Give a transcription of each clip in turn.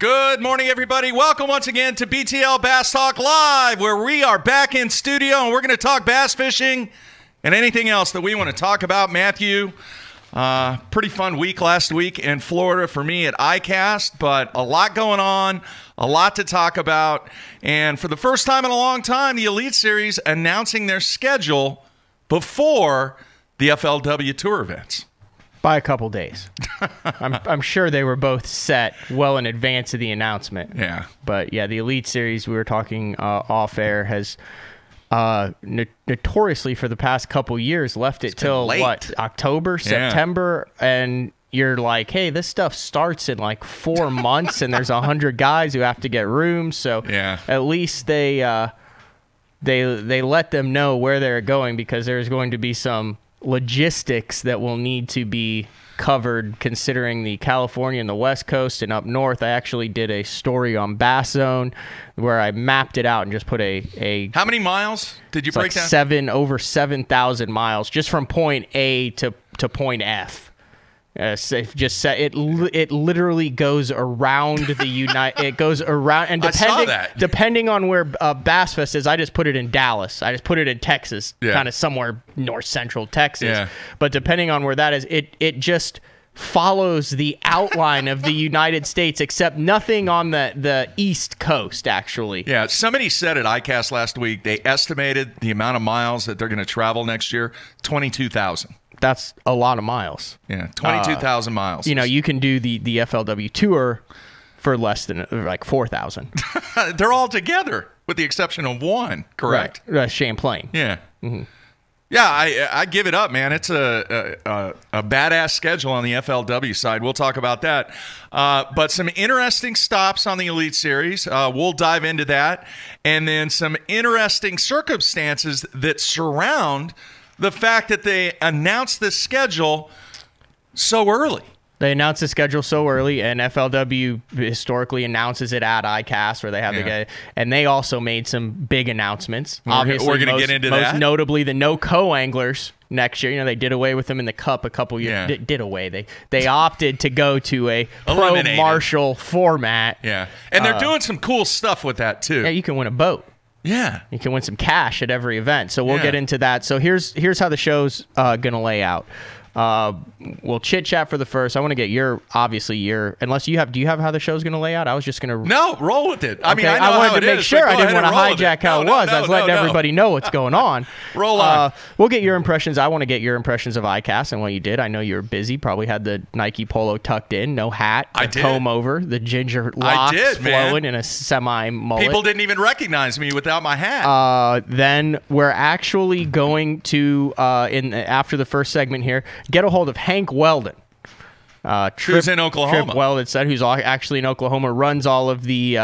Good morning, everybody. Welcome once again to BTL Bass Talk Live, where we are back in studio and we're going to talk bass fishing and anything else that we want to talk about. Matthew, pretty fun week last week in Florida for me at ICAST, but a lot going on, a lot to talk about. And for the first time in a long time, the Elite Series announcing their schedule before the FLW Tour events. By a couple days. I'm sure they were both set well in advance of the announcement. Yeah. But yeah, the Elite Series, we were talking off air, has notoriously for the past couple years left it till what, October, September, and you're like, hey, this stuff starts in like 4 months, and there's 100 guys who have to get rooms. So yeah, at least they let them know where they're going, because there's going to be some logistics that will need to be covered, considering the California and the West Coast and up north. I actually did a story on Bass Zone where I mapped it out and just put a how many miles did you break down? Over 7,000 miles just from point A to point F. It literally goes around the it goes around, and depending on where Bass Fest is, I just put it in Dallas. I just put it in Texas, kind of somewhere north central Texas. Yeah. But depending on where that is, it just follows the outline of the United States, except nothing on the East Coast, actually. Yeah, somebody said at ICAST last week they estimated the amount of miles that they're going to travel next year, 22,000. That's a lot of miles. Yeah, 22,000 miles. You know, you can do the FLW Tour for less than like 4,000. They're all together, with the exception of one, correct? Right. Champlain. Yeah. Mm-hmm. Yeah, I give it up, man. It's a badass schedule on the FLW side. We'll talk about that. But some interesting stops on the Elite Series. We'll dive into that. And then some interesting circumstances that surround the fact that they announced this schedule so early. They announced the schedule so early, and FLW historically announces it at ICAST, where they have the guy. And they also made some big announcements. Obviously, we're going to get into that. Most notably, the no co-anglers next year. You know, they did away with them in the Cup a couple years. Yeah. Did away. They opted to go to a pro-martial format. Yeah, and they're doing some cool stuff with that too. Yeah, you can win a boat. Yeah, you can win some cash at every event. So we'll get into that. So here's how the show's gonna lay out. We'll chit chat for the first. I want to get unless you have. Do you have how the show's going to lay out? I was just going to roll with it. I mean, I wanted to make sure I didn't want to hijack how it was. I was letting everybody know what's going on. Roll on. We'll get your impressions. I want to get your impressions of ICAST and what you did. I know you were busy. Probably had the Nike polo tucked in, no hat, comb over, the ginger locks flowing in a semi mullet. People didn't even recognize me without my hat. Then we're actually going to after the first segment here, get a hold of Hank Weldon. Who's in Oklahoma. Trip Weldon said, who's actually in Oklahoma, runs all of the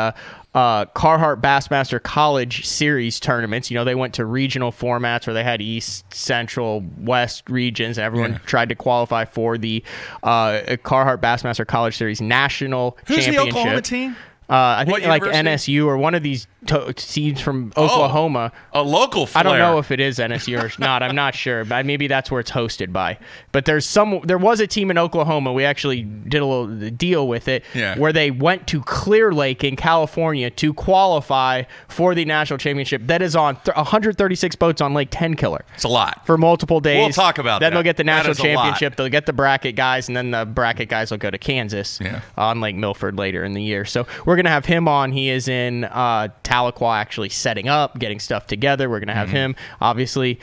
Carhartt Bassmaster College Series tournaments. You know, they went to regional formats where they had East, Central, West regions, and everyone tried to qualify for the Carhartt Bassmaster College Series National Championship. Who's the Oklahoma team? I think like NSU or one of these teams from Oklahoma. A local flair. I don't know if it is NSU or not. I'm not sure, but maybe that's where it's hosted by. But there was a team in Oklahoma. We actually did a little deal with it where they went to Clear Lake in California to qualify for the national championship. That is on 136 boats on Lake Tenkiller. It's a lot. For multiple days. We'll talk about that. Then they'll get the national championship. They'll get the bracket guys, and then the bracket guys will go to Kansas on Lake Milford later in the year. So we're going to have him on. He is in Tahlequah actually setting up, getting stuff together. We're going to have him. Obviously,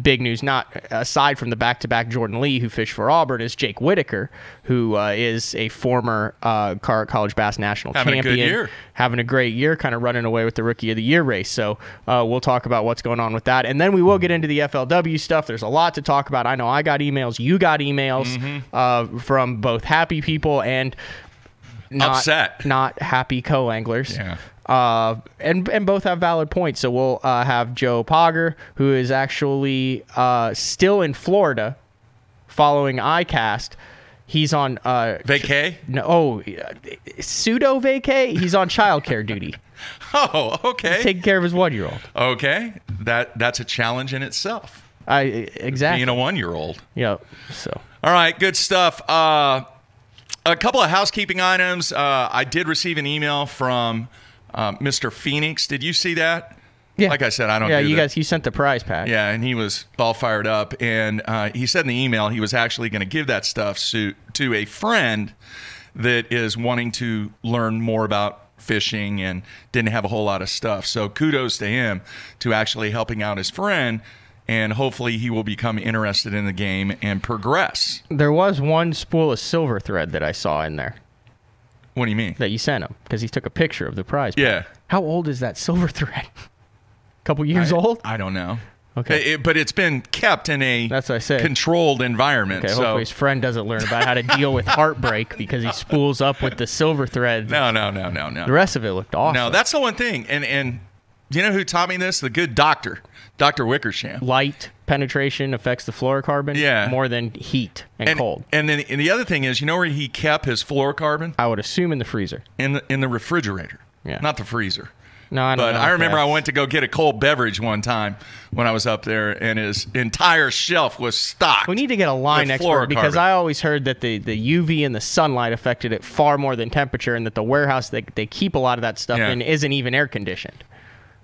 big news, not aside from the back-to-back Jordan Lee, who fished for Auburn, is Jake Whitaker, who is a former college bass national champion. Having a good year. Having a great year, kind of running away with the Rookie of the Year race. So we'll talk about what's going on with that. And then we will get into the FLW stuff. There's a lot to talk about. I know I got emails. You got emails from both happy people and not happy co-anglers. And both have valid points. So we'll have Joe Pogger, who is actually still in Florida following ICAST. He's on vacay? No, pseudo vacay. He's on childcare duty. Oh, okay. He's taking care of his 1-year-old. Okay, that's a challenge in itself. Exactly. Being a 1-year-old. Yep. So. All right, good stuff. A couple of housekeeping items. I did receive an email from Mr. Phoenix. Did you see that? Yeah. Like I said, I don't. Yeah, do you that. guys. He sent the prize pack. Yeah, and he was all fired up, and he said in the email he was actually going to give that stuff to a friend that is wanting to learn more about fishing and didn't have a whole lot of stuff. So kudos to him to actually helping out his friend, and hopefully he will become interested in the game and progress. There was one spool of silver thread that I saw in there. What do you mean? That you sent him because he took a picture of the prize pack. Yeah. How old is that silver thread? Couple years old? I don't know. Okay. But it's been kept in a That's what I said. controlled environment. Okay, hopefully his friend doesn't learn about how to deal with heartbreak because he spools up with the silver thread. No. The rest of it looked awesome. No, that's the one thing. And you know who taught me this? The good doctor, Dr. Wickersham. Light penetration affects the fluorocarbon more than heat and cold. And then the other thing is, you know where he kept his fluorocarbon? I would assume in the freezer. In the refrigerator. Yeah. Not the freezer. No, I don't know. But I remember I went to go get a cold beverage one time when I was up there, and his entire shelf was stocked. We need to get a line with expert because fluorocarbon. I always heard that the UV and the sunlight affected it far more than temperature, and that the warehouse they keep a lot of that stuff in isn't even air conditioned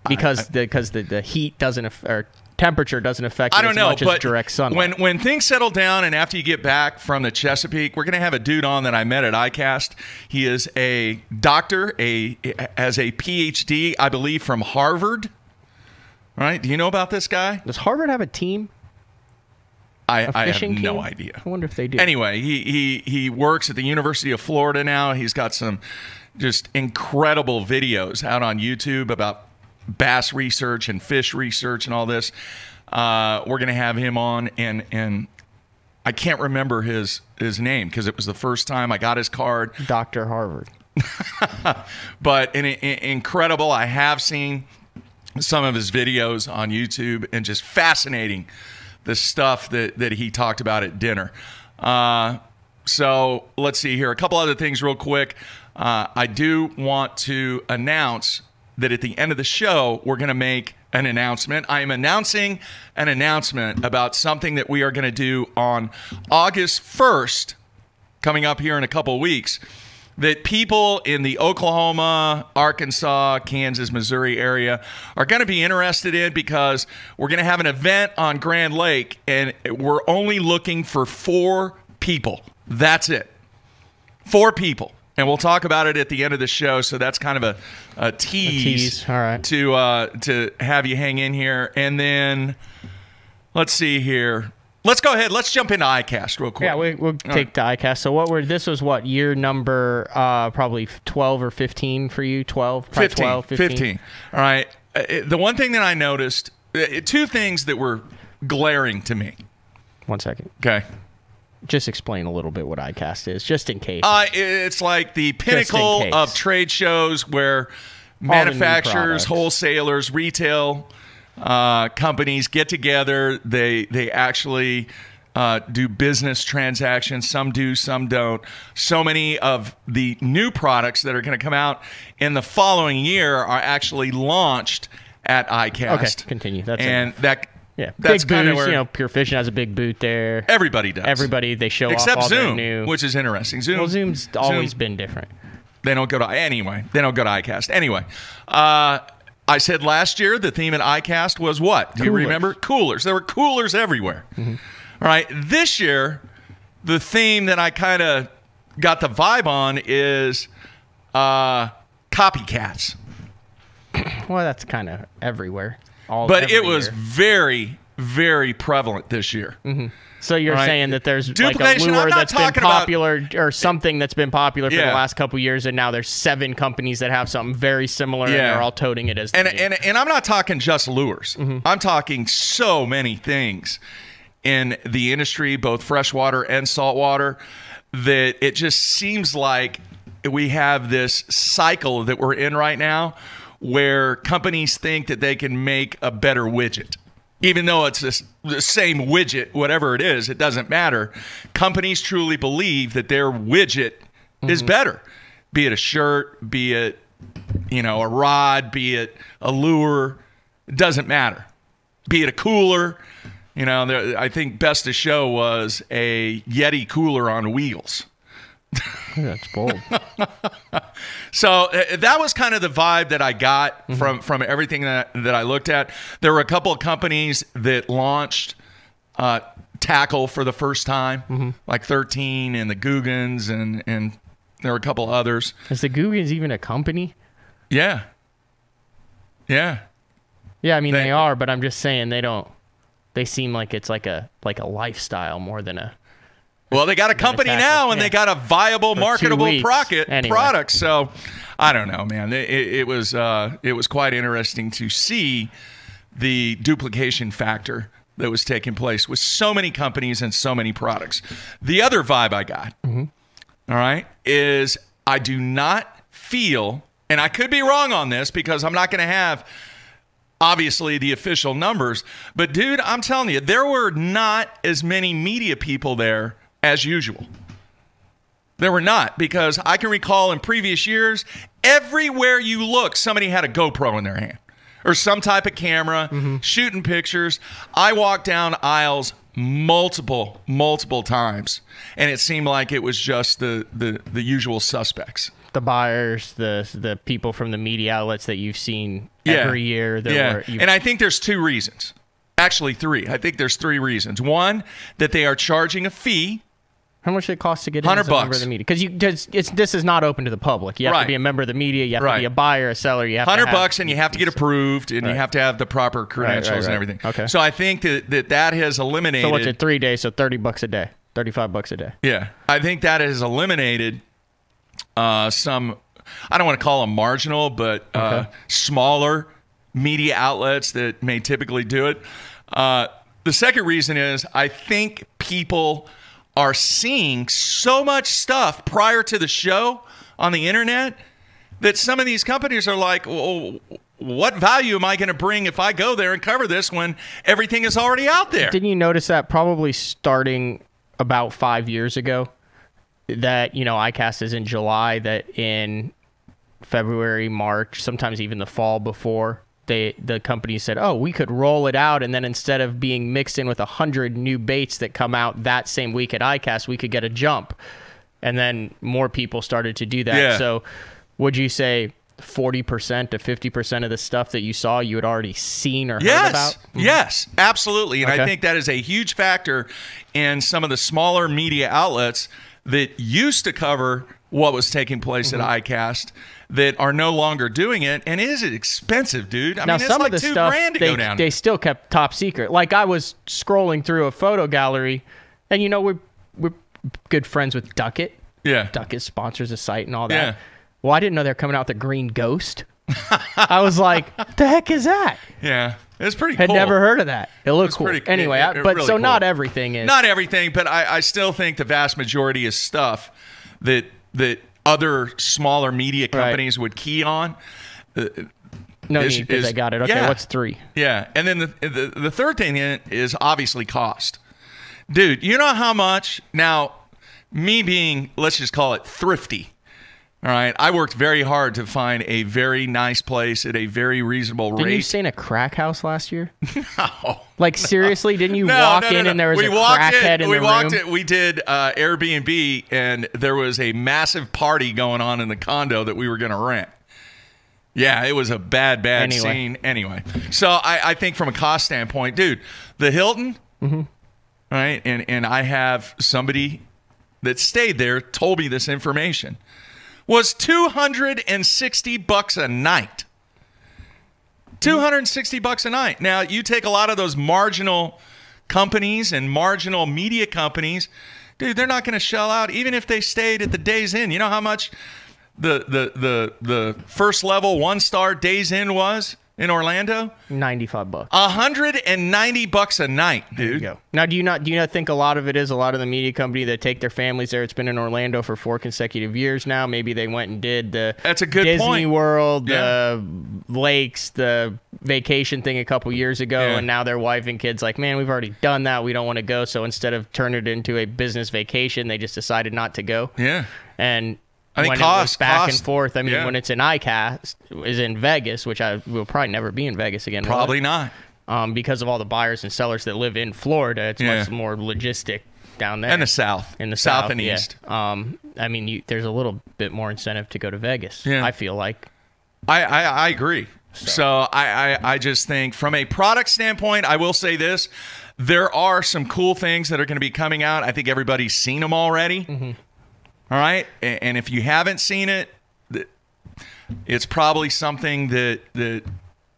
because the heat doesn't or temperature doesn't affect it as much as direct sunlight. When things settle down and after you get back from the Chesapeake, we're going to have a dude on that I met at ICAST. He is a doctor, has a PhD, I believe, from Harvard. All right? Do you know about this guy? Does Harvard have a team? I have team? no idea. I wonder if they do. Anyway, he works at the University of Florida now. He's got some just incredible videos out on YouTube about bass research and fish research and all this. We're going to have him on, and I can't remember his name because it was the first time I got his card. Dr. Harvard. But incredible. I have seen some of his videos on YouTube, and just fascinating the stuff that he talked about at dinner. So let's see here. A couple other things real quick. I do want to announce that at the end of the show, we're going to make an announcement. I am announcing an announcement about something that we are going to do on August 1st, coming up here in a couple of weeks, that people in the Oklahoma, Arkansas, Kansas, Missouri area are going to be interested in, because we're going to have an event on Grand Lake, and we're only looking for 4 people. That's it. 4 people. And we'll talk about it at the end of the show, so that's kind of a tease. All right. To have you hang in here. And then, let's see here. Let's go ahead. Let's jump into ICAST real quick. Yeah, we'll take the ICAST. So this was what, year number probably 12 or 15 for you? 12? 15. 12, 15. All right. The one thing that I noticed, 2 things that were glaring to me. 1 second. Okay. Just explain a little bit what ICAST is, just in case. It's like the pinnacle of trade shows where manufacturers, wholesalers, retail companies get together. They actually do business transactions. Some do, some don't. So many of the new products that are going to come out in the following year are actually launched at ICAST. Okay, continue. That's big kind of booths, where Pure Fishing has a big booth there. Everybody does. They show except off all Zoom, their new, which is interesting. Zoom's always been different. They don't go to ICAST. Anyway, I said last year the theme at ICAST was what? Do you remember? Coolers. There were coolers everywhere. Mm-hmm. All right. This year, the theme that I kind of got the vibe on is copycats. Well, that's kind of everywhere. But it was very, very prevalent this year. Mm-hmm. So you're saying that there's like a duplication. lure that's been popular or something that's been popular for the last couple years, and now there's 7 companies that have something very similar, and they're all toting it as the and I'm not talking just lures. Mm-hmm. I'm talking so many things in the industry, both freshwater and saltwater, that it just seems like we have this cycle that we're in right now where companies think that they can make a better widget. Even though it's the same widget, whatever it is, it doesn't matter. Companies truly believe that their widget is better. Be it a shirt, be it a rod, be it a lure, it doesn't matter. Be it a cooler. I think best to show was a Yeti cooler on wheels. That's bold. So that was kind of the vibe that I got from everything that I looked at. There were a couple of companies that launched tackle for the first time, like 13 and the Googans, and there were a couple others. Is the Googans even a company? Yeah. Yeah. Yeah, I mean, they are, but I'm just saying they seem like it's like a lifestyle more than a... Well, they got a company now, and they got a viable, marketable product. So, I don't know, man. It was quite interesting to see the duplication factor that was taking place with so many companies and so many products. The other vibe I got, all right, is I do not feel, and I could be wrong on this because I'm not going to have, obviously, the official numbers, but dude, I'm telling you, there were not as many media people there as usual. There were not, because I can recall in previous years, everywhere you look, somebody had a GoPro in their hand or some type of camera, shooting pictures. I walked down aisles multiple times, and it seemed like it was just the usual suspects. The buyers, the people from the media outlets that you've seen every year. And I think there's two reasons. Actually, three. I think there's three reasons. One, that they are charging a fee. How much does it cost to get in as a member of the media? Because this is not open to the public. You have to be a member of the media. You have to be a buyer, a seller. You have $100, and you have to get approved, and you have to have the proper credentials and everything. Okay. So I think that has eliminated. So what's it? 3 days? So $30 a day, $35 a day. Yeah, I think that has eliminated some. I don't want to call them marginal, but smaller media outlets that may typically do it. The second reason is I think people are seeing so much stuff prior to the show on the internet that some of these companies are like, well, what value am I going to bring if I go there and cover this when everything is already out there? Didn't you notice that probably starting about 5 years ago that, ICAST is in July, that in February, March, sometimes even the fall before, the company said, oh, we could roll it out, and then instead of being mixed in with 100 new baits that come out that same week at ICAST, we could get a jump. And then more people started to do that. Yeah. So would you say 40% to 50% of the stuff that you saw you had already seen or heard about? Yes, absolutely. And I think that is a huge factor in some of the smaller media outlets that used to cover what was taking place at ICAST that are no longer doing it, and it is expensive, dude. I mean, it's like $2,000 to go down. They still kept top secret. Like, I was scrolling through a photo gallery, and we're good friends with Duckett. Yeah, Duckett sponsors the site and all that. Yeah. Well, I didn't know they're coming out with the Green Ghost. I was like, the heck is that? Yeah, it's pretty cool. Had never heard of that. It looked cool. Anyway, but really so cool. Not everything is. Not everything, but I still think the vast majority is stuff that other smaller media companies would key on. No need, because I got it. Okay, what's 3? Yeah, and then the third thing is obviously cost. Dude, you know how much? Now, me being, let's just call it thrifty, all right, I worked very hard to find a very nice place at a very reasonable rate. Didn't you stay in a crack house last year? No. Like, seriously? Didn't you walk in and there was a crackhead in the room? We did Airbnb, and there was a massive party going on in the condo that we were going to rent. Yeah, it was a bad scene. Anyway, so I think from a cost standpoint, dude, the Hilton, right, and I have somebody that stayed there told me this information, was $260 a night. $260 a night. Now, you take a lot of those marginal companies and marginal media companies, dude, they're not going to shell out even if they stayed at the Days Inn. You know how much the first level 1-star Days Inn was in Orlando? $95. $190 a night, dude. There you go. Now, do you not think a lot of it is a lot of the media company that take their families there? It's been in Orlando for 4 consecutive years now. Maybe they went and did the Disney World, the lakes, the vacation thing a couple years ago, and now their wife and kids like, man, we've already done that. We don't want to go. So instead of turning it into a business vacation, they just decided not to go. Yeah. And I think when it was back and forth. I mean, when it's in ICAST, is in Vegas, which I will probably never be in Vegas again. Probably not. Because of all the buyers and sellers that live in Florida, it's much more logistic down there. And the south. In the south and east. I mean, there's a little bit more incentive to go to Vegas, I feel like. I agree. So I just think from a product standpoint, I will say this. There are some cool things that are going to be coming out. I think everybody's seen them already. All right? And if you haven't seen it, it's probably something that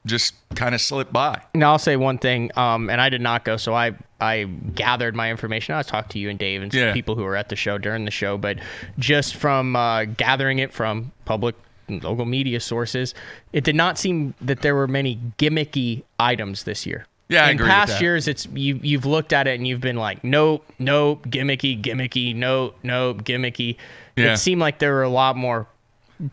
just kind of slipped by. Now, I'll say one thing, and I did not go, so I gathered my information. I talked to you and Dave and some people who were at the show during the show, but just from gathering it from public local media sources, it did not seem that there were many gimmicky items this year. Yeah, I agree with that. In past years, it's you've looked at it and you've been like, nope, gimmicky, nope, gimmicky. Yeah. It seemed like there were a lot more,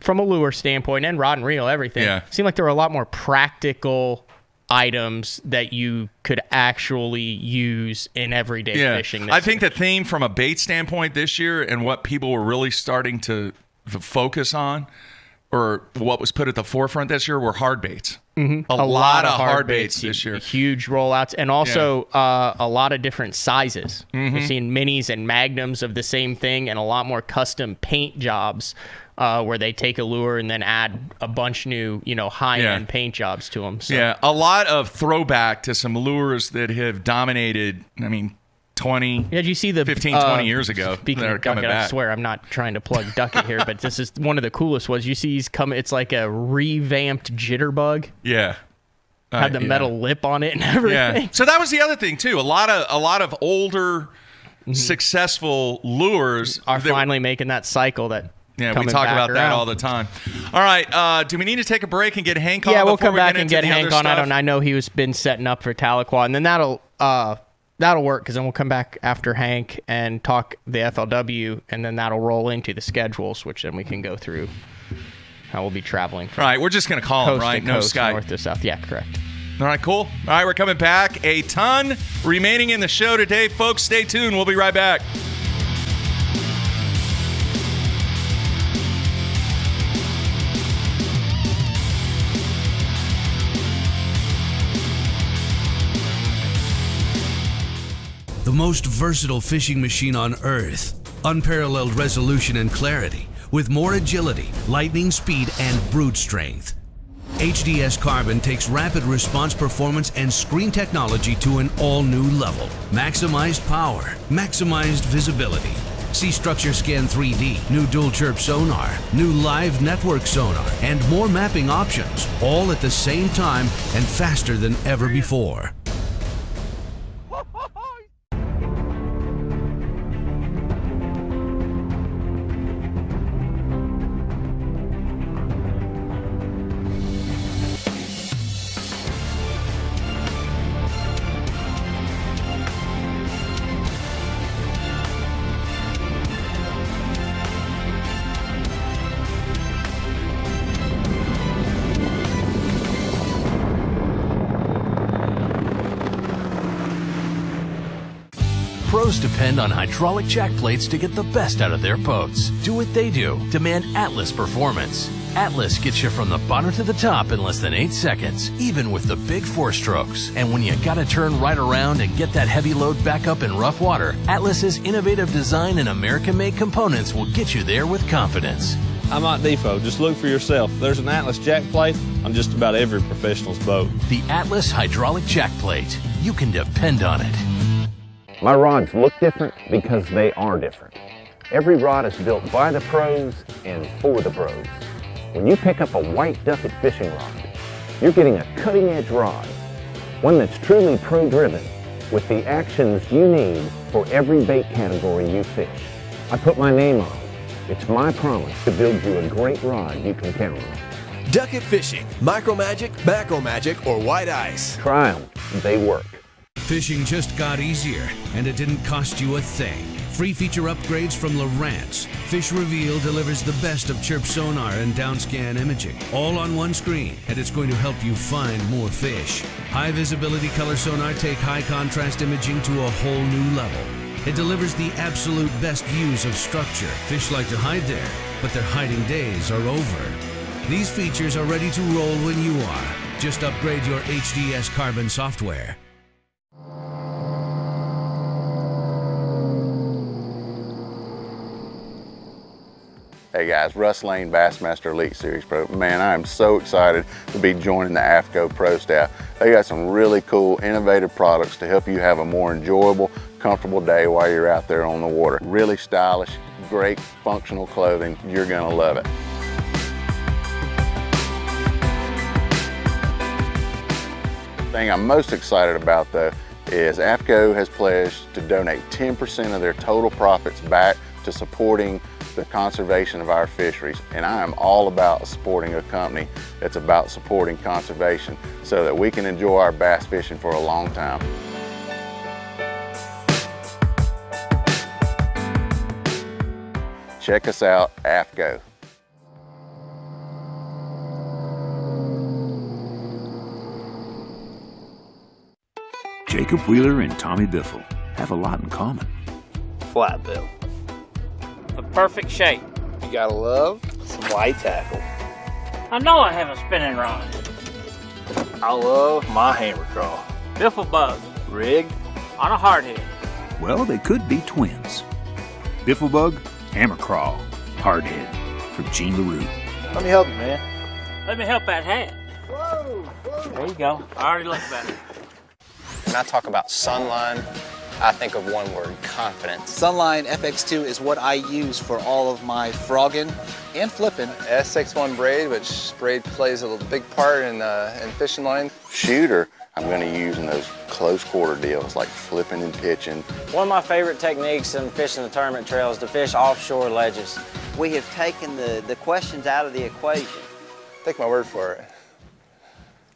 from a lure standpoint and rod and reel, everything. Yeah. It seemed like there were a lot more practical items that you could actually use in everyday fishing. I think the theme from a bait standpoint this year and what people were really starting to focus on, or what was put at the forefront this year, were hard baits. A lot of hard baits this year. Huge rollouts, and also a lot of different sizes. We've seen minis and magnums of the same thing, and a lot more custom paint jobs where they take a lure and then add a bunch new, high-end paint jobs to them. So. Yeah, a lot of throwback to some lures that have dominated, 20, did you see the 15, 20 years ago. Speaking of Duckett, I swear I'm not trying to plug Duckett here, but this is one of the coolest ones. You see he's coming, it's like a revamped jitterbug. Yeah. Had the metal lip on it and everything. Yeah. So that was the other thing too. A lot of older successful lures are finally making that cycle that we talk about around. that all the time. All right, do we need to take a break and get Hank on? Yeah, we'll come back and get Hank on. I know he's been setting up for Tahlequah, and then that'll work, because then we'll come back after Hank and talk the FLW, and then that'll roll into the schedules, which then we can go through how we'll be traveling. All right, we're just going to call him, right? No Skype. North to south. Yeah, correct. All right, cool. All right, we're coming back. A ton remaining in the show today. Folks, stay tuned. We'll be right back. The most versatile fishing machine on Earth. Unparalleled resolution and clarity, with more agility, lightning speed, and brute strength. HDS Carbon takes rapid response performance and screen technology to an all-new level. Maximized power, maximized visibility. See Structure Scan 3D, new dual chirp sonar, new live network sonar, and more mapping options, all at the same time and faster than ever before. Pros depend on hydraulic jack plates to get the best out of their boats. Do what they do. Demand Atlas performance. Atlas gets you from the bottom to the top in less than 8 seconds, even with the big 4 strokes. And when you gotta turn right around and get that heavy load back up in rough water, Atlas's innovative design and American-made components will get you there with confidence. I'm at Depot. Just look for yourself. There's an Atlas jack plate on just about every professional's boat. The Atlas hydraulic jack plate. You can depend on it. My rods look different because they are different. Every rod is built by the pros and for the pros. When you pick up a white Duckett fishing rod, you're getting a cutting-edge rod, one that's truly pro-driven, with the actions you need for every bait category you fish. I put my name on it. It's my promise to build you a great rod you can count on. Duckett Fishing, Micro Magic, Macro Magic, or White Ice. Try them. They work. Fishing just got easier, and it didn't cost you a thing. Free feature upgrades from Lowrance. Fish Reveal delivers the best of chirp sonar and downscan imaging, all on one screen, and it's going to help you find more fish. High visibility color sonar take high contrast imaging to a whole new level. It delivers the absolute best views of structure. Fish like to hide there, but their hiding days are over. These features are ready to roll when you are. Just upgrade your HDS Carbon software. Hey guys, Russ Lane, Bassmaster Elite Series Pro. Man, I am so excited to be joining the AFCO Pro staff. They got some really cool, innovative products to help you have a more enjoyable, comfortable day while you're out there on the water. Really stylish, great functional clothing. You're gonna love it. The thing I'm most excited about though is AFCO has pledged to donate 10% of their total profits back to supporting the conservation of our fisheries, and I am all about supporting a company that's about supporting conservation so that we can enjoy our bass fishing for a long time. Check us out, AFCO. Jacob Wheeler and Tommy Biffle have a lot in common. Flat bill. The perfect shape. You gotta love some light tackle. I know I have a spinning rod. I love my hammer crawl. Biffle bug. Rigged on a hardhead. Well, they could be twins. Biffle bug, hammer crawl, hardhead. From Gene LaRue. Let me help you, man. Let me help that hat. Whoa, whoa. There you go. I already looked better. When I talk about Sunline, I think of one word: confidence. Sunline FX2 is what I use for all of my frogging and flipping. SX1 braid, which braid plays a big part in fishing line. Shooter, I'm going to use in those close quarter deals like flipping and pitching. One of my favorite techniques in fishing the tournament trail is to fish offshore ledges. We have taken the questions out of the equation. Take my word for it.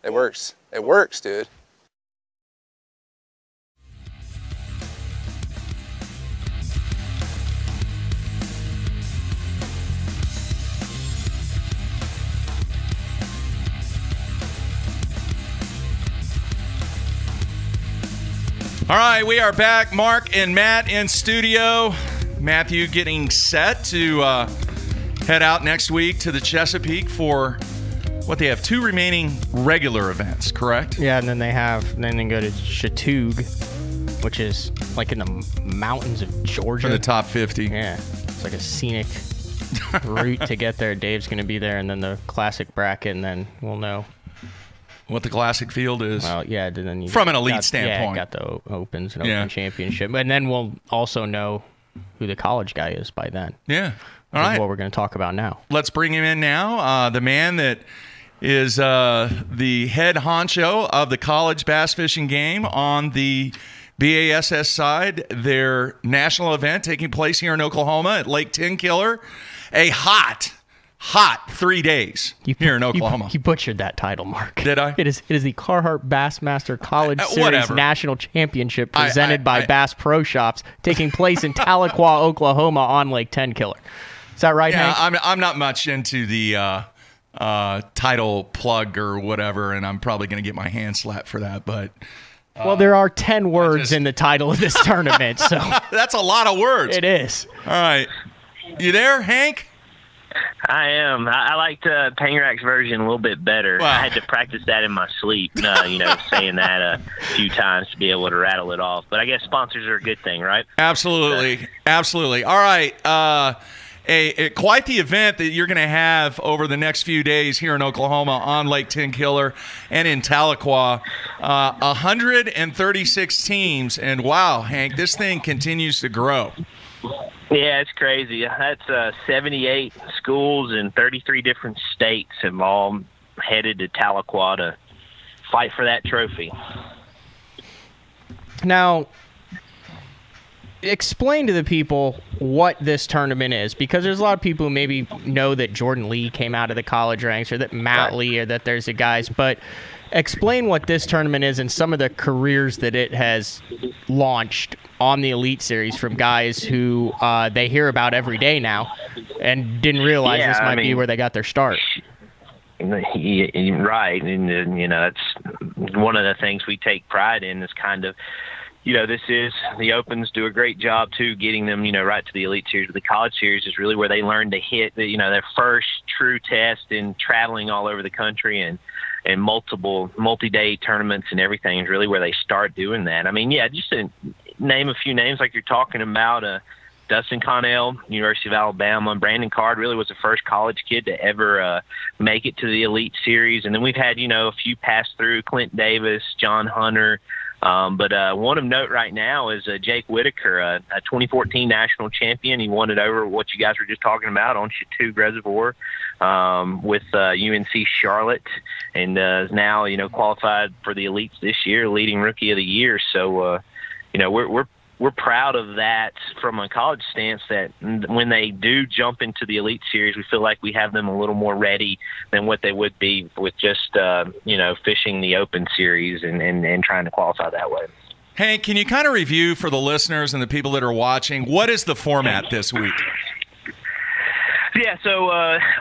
It works. It works, dude. All right, we are back. Mark and Matt in studio. Matthew getting set to head out next week to the Chesapeake for what they have 2 remaining regular events, correct? Yeah, and then they go to Chattooga, which is like in the mountains of Georgia. For the top 50. Yeah, it's like a scenic route to get there. Dave's going to be there, and then the classic bracket, and then we'll know what the classic field is. Well, yeah, then you from an elite standpoint. Yeah, got the Opens and Open Championship. And then we'll also know who the college guy is by then. Yeah. All right. What we're going to talk about now. Let's bring him in now. The man that is the head honcho of the college bass fishing game on the BASS side, their national event taking place here in Oklahoma at Lake Tenkiller. A hot 3 days here in Oklahoma. You butchered that title, Mark. Did I? It is the Carhartt Bassmaster College Series National Championship presented by Bass Pro Shops, taking place in Tahlequah, Oklahoma on Lake Tenkiller. Is that right, Hank? I'm not much into the title plug or whatever, and I'm probably going to get my hand slapped for that. But well, there are 10 words in the title of this tournament, so that's a lot of words. It is. All right, you there, Hank? I am. I liked Pangrak's version a little bit better. Wow. I had to practice that in my sleep, saying that a few times to be able to rattle it off. But I guess sponsors are a good thing, right? Absolutely. Absolutely. All right. Quite the event that you're going to have over the next few days here in Oklahoma on Lake Tenkiller and in Tahlequah. 136 teams. And wow, Hank, this thing continues to grow. Yeah, it's crazy. That's 78 schools in 33 different states have all headed to Tahlequah to fight for that trophy. Now, explain to the people what this tournament is, because there's a lot of people who maybe know that Jordan Lee came out of the college ranks or that Matt Lee or that there's the guys, but explain what this tournament is and some of the careers that it has launched on the Elite Series from guys who they hear about every day now and didn't realize this might be where they got their start. Right, and that's one of the things we take pride in is kind of, this is the Opens do a great job too, getting them, right to the Elite Series. But the College Series is really where they learn to hit, their first true test in traveling all over the country and multi-day tournaments and everything is really where they start doing that. I mean, just to name a few names like you're talking about, Dustin Connell, University of Alabama. Brandon Card really was the first college kid to ever make it to the Elite Series. And then we've had, a few pass through, Clint Davis, John Hunter. But one of note right now is Jake Whitaker, a 2014 national champion. He won it over what you guys were just talking about on Chateau Reservoir with UNC Charlotte, and is now qualified for the elites this year, leading rookie of the year. So we're proud of that from a college stance, that when they do jump into the Elite Series, we feel like we have them a little more ready than what they would be with just, fishing the Open Series and trying to qualify that way. Hank, can you kind of review for the listeners and the people that are watching, what is the format this week? Yeah, so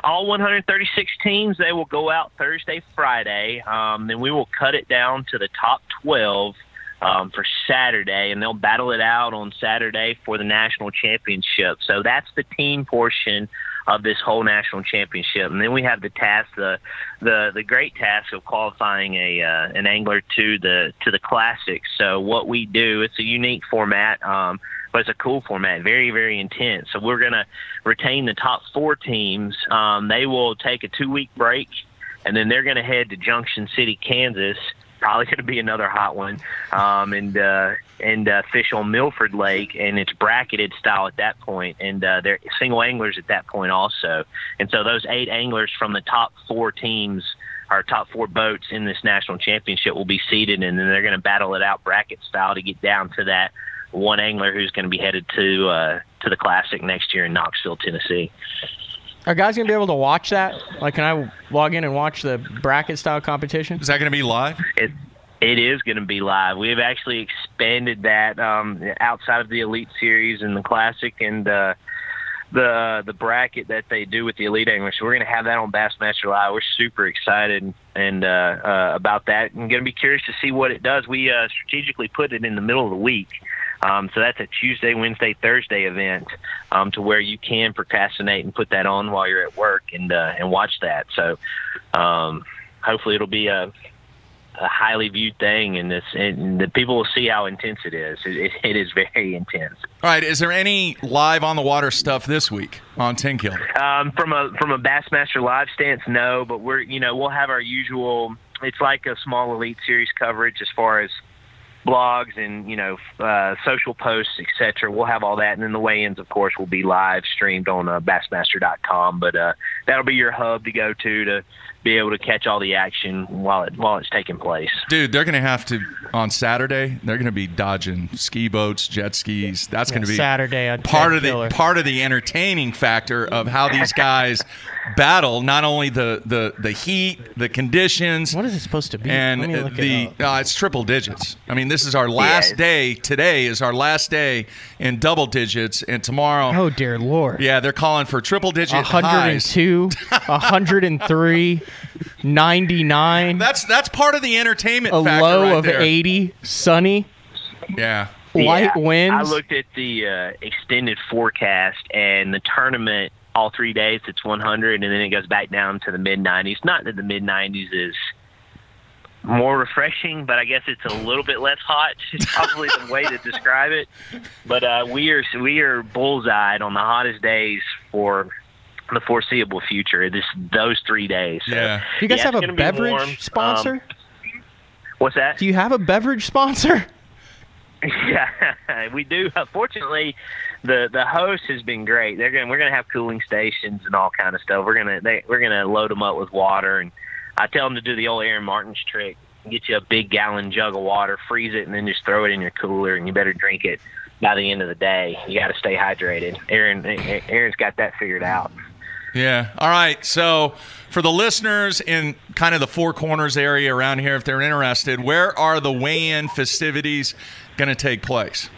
all 136 teams, they will go out Thursday, Friday. Then we will cut it down to the top 12 for Saturday, and they'll battle it out on Saturday for the national championship. So that's the team portion of this whole national championship. And then we have the task, the great task of qualifying an angler to the Classics. So what we do, it's a unique format, but it's a cool format, very, very intense. So we're going to retain the top 4 teams. They will take a 2-week break, and then they're going to head to Junction City, Kansas. Probably going to be another hot one, and fish on Milford Lake, and it's bracketed style at that point, and they're single anglers at that point also. And so those 8 anglers from the top 4 teams, our top 4 boats in this national championship, will be seeded, and then they're going to battle it out bracket style to get down to that one angler who's going to be headed to the Classic next year in Knoxville, Tennessee. Are guys going to be able to watch that? Like, can I log in and watch the bracket-style competition? Is that going to be live? It is going to be live. We've actually expanded that outside of the Elite Series and the Classic and the bracket that they do with the Elite Anglers. So we're going to have that on Bassmaster Live. We're super excited and about that, and going to be curious to see what it does. We strategically put it in the middle of the week. So that's a Tuesday, Wednesday, Thursday event to where you can procrastinate and put that on while you're at work and watch that. So hopefully it'll be a highly viewed thing, and the people will see how intense it is. It is very intense. All right. Is there any live on the water stuff this week on Tin Killer? From a Bassmaster Live stance, no. But we'll have our usual. It's like a small Elite Series coverage as far as blogs and social posts, etc. We'll have all that, and then the weigh-ins, of course, will be live streamed on Bassmaster.com. But that'll be your hub to go to be able to catch all the action while it's taking place. Dude, they're going to have to on Saturday. They're going to be dodging ski boats, jet skis. That's going to be Saturday on part of the entertaining factor of how these guys battle not only the heat, the conditions. What is it supposed to be? And it's triple digits. I mean, this is our last day. Today is our last day in double digits, and tomorrow. Oh dear Lord! Yeah, they're calling for triple digit 102, 103, 99. That's part of the entertainment factor. A low of 80, sunny. Yeah. Light winds. I looked at the extended forecast, and the tournament all 3 days it's 100, and then it goes back down to the mid-90s. Not that the mid-90s is more refreshing, but I guess it's a little bit less hot. It's probably the way to describe it. But we are bullseyed on the hottest days for the foreseeable future. Those 3 days. So, yeah. Do you guys have a beverage sponsor? What's that? Do you have a beverage sponsor? Yeah, we do. Fortunately, the host has been great. We're gonna have cooling stations and all kind of stuff. We're gonna load them up with water, and I tell them to do the old Aaron Martin's trick: get you a big gallon jug of water, freeze it, and then just throw it in your cooler, and you better drink it by the end of the day. You got to stay hydrated. Aaron's got that figured out. Yeah. All right. So for the listeners in kind of the Four Corners area around here, if they're interested, where are the weigh-in festivities going to take place?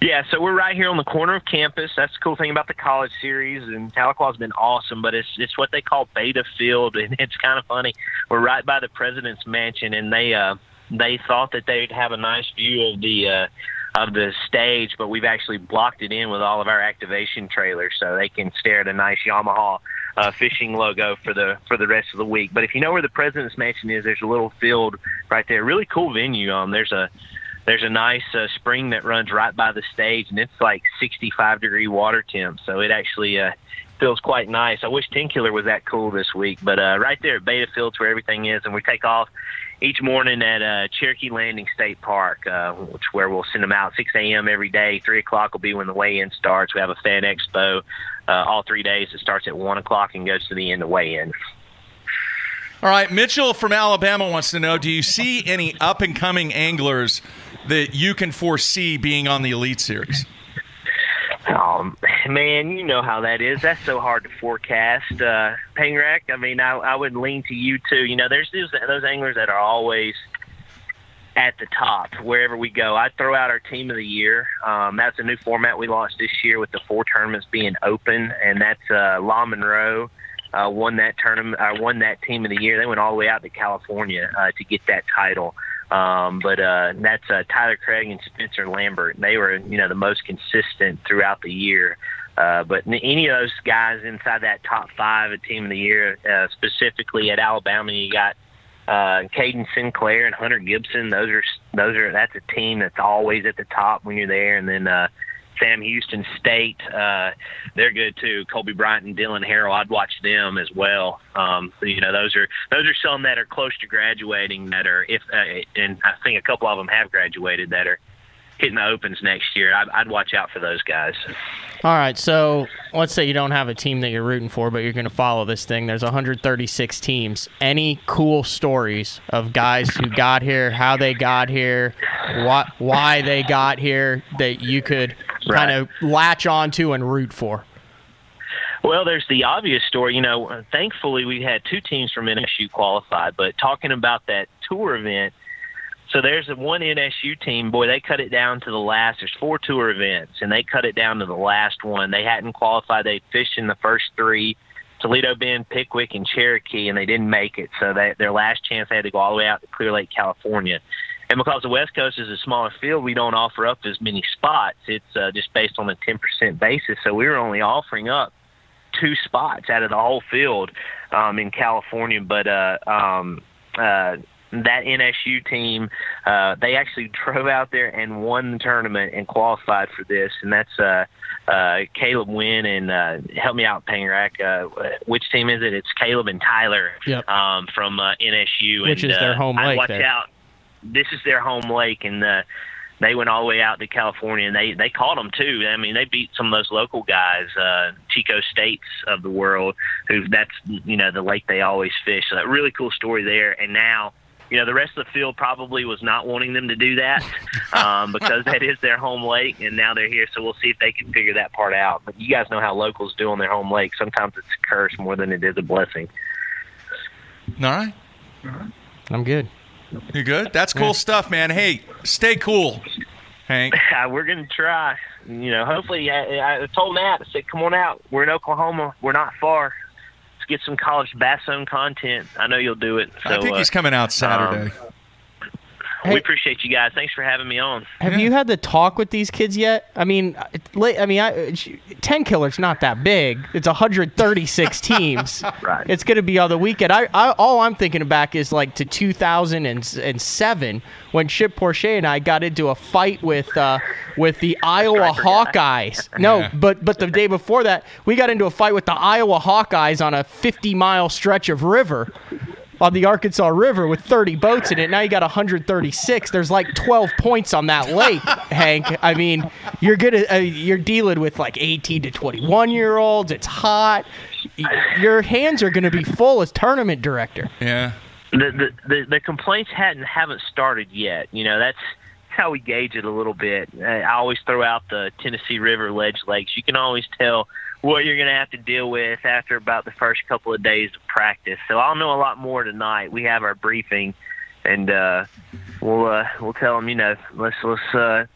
Yeah, so we're right here on the corner of campus. That's the cool thing about the college series, and Tahlequah's been awesome, but it's what they call Beta Field, and it's kind of funny. We're right by the president's mansion, and they thought that they'd have a nice view of the stage, but we've actually blocked it in with all of our activation trailers so they can stare at a nice Yamaha fishing logo for the rest of the week. But if you know where the president's mansion is, there's a little field right there. Really cool venue. There's there's a nice spring that runs right by the stage, and it's like 65-degree water temp, so it actually feels quite nice. I wish 10-killer was that cool this week, but right there at Beta Fields where everything is, and we take off each morning at Cherokee Landing State Park, where we'll send them out 6 a.m. every day. 3 o'clock will be when the weigh-in starts. We have a fan expo all 3 days. It starts at 1 o'clock and goes to the end of weigh-in. All right, Mitchell from Alabama wants to know, do you see any up-and-coming anglers that you can foresee being on the Elite Series? Man, you know how that is. That's so hard to forecast. Pangrack, I mean, I would lean to you, too. You know, there's those anglers that are always at the top wherever we go. I'd throw out our Team of the Year. That's a new format we launched this year with the 4 tournaments being open, and that's La Monroe. Won that tournament, won that Team of the Year. They went all the way out to California to get that title. But that's Tyler Craig and Spencer Lambert. They were, the most consistent throughout the year. But any of those guys inside that top 5 at Team of the Year, specifically at Alabama, you got Caden Sinclair and Hunter Gibson. That's a team that's always at the top when you're there. And then Sam Houston State, they're good too. Colby Bryant and Dylan Harrell, I'd watch them as well. So, those are some that are close to graduating that are, and I think a couple of them have graduated that are hitting the opens next year. I'd watch out for those guys. All right, so let's say you don't have a team that you're rooting for, but you're going to follow this thing. There's 136 teams. Any cool stories of guys who got here, how they got here, why they got here that you could kind of latch onto and root for? Well, there's the obvious story. Thankfully we had 2 teams from NSU qualify, but talking about that tour event, so there's one NSU team, boy, they cut it down to the last. There's 4 tour events, and they cut it down to the last one. They hadn't qualified. They fished in the first 3, Toledo Bend, Pickwick, and Cherokee, and they didn't make it. So their last chance, they had to go all the way out to Clear Lake, California. And because the West Coast is a smaller field, we don't offer up as many spots. It's just based on a 10% basis. So we were only offering up 2 spots out of the whole field in California. But that NSU team, they actually drove out there and won the tournament and qualified for this. And that's Caleb Wynn and help me out, Pangrack. Which team is it? It's Caleb and Tyler from NSU. Which is their home lake. Watch out. This is their home lake, and they went all the way out to California, and they caught them too. I mean, they beat some of those local guys, Chico States of the world, that's the lake they always fish. So that really cool story there. And now, the rest of the field probably was not wanting them to do that because that is their home lake, and now they're here. So we'll see if they can figure that part out. But you guys know how locals do on their home lake. Sometimes it's a curse more than it is a blessing. All right. I'm good. You good? That's cool stuff, man. Hey, stay cool, Hank. We're going to try. Hopefully, I told Matt, I said, come on out. We're in Oklahoma. We're not far. Let's get some college bass zone content. I know you'll do it. So, I think he's coming out Saturday. We appreciate you guys. Thanks for having me on. Have you had the talk with these kids yet? 10-killer's not that big. It's 136 teams. Right. It's going to be on the weekend. All I'm thinking back is like to 2007 when Chip Porcher and I got into a fight with the Iowa Hawkeyes. No, but the day before that, we got into a fight with the Iowa Hawkeyes on a 50-mile stretch of river. On the Arkansas River with 30 boats in it. Now you got 136. There's like 12 points on that lake, Hank. I mean, you're dealing with like 18 to 21-year-olds. It's hot. Your hands are going to be full as tournament director. Yeah. The complaints haven't started yet. That's how we gauge it a little bit. I always throw out the Tennessee River ledge lakes. You can always tell what you're going to have to deal with after about the first couple of days of practice. So I'll know a lot more tonight. We have our briefing, and we'll tell them, let's show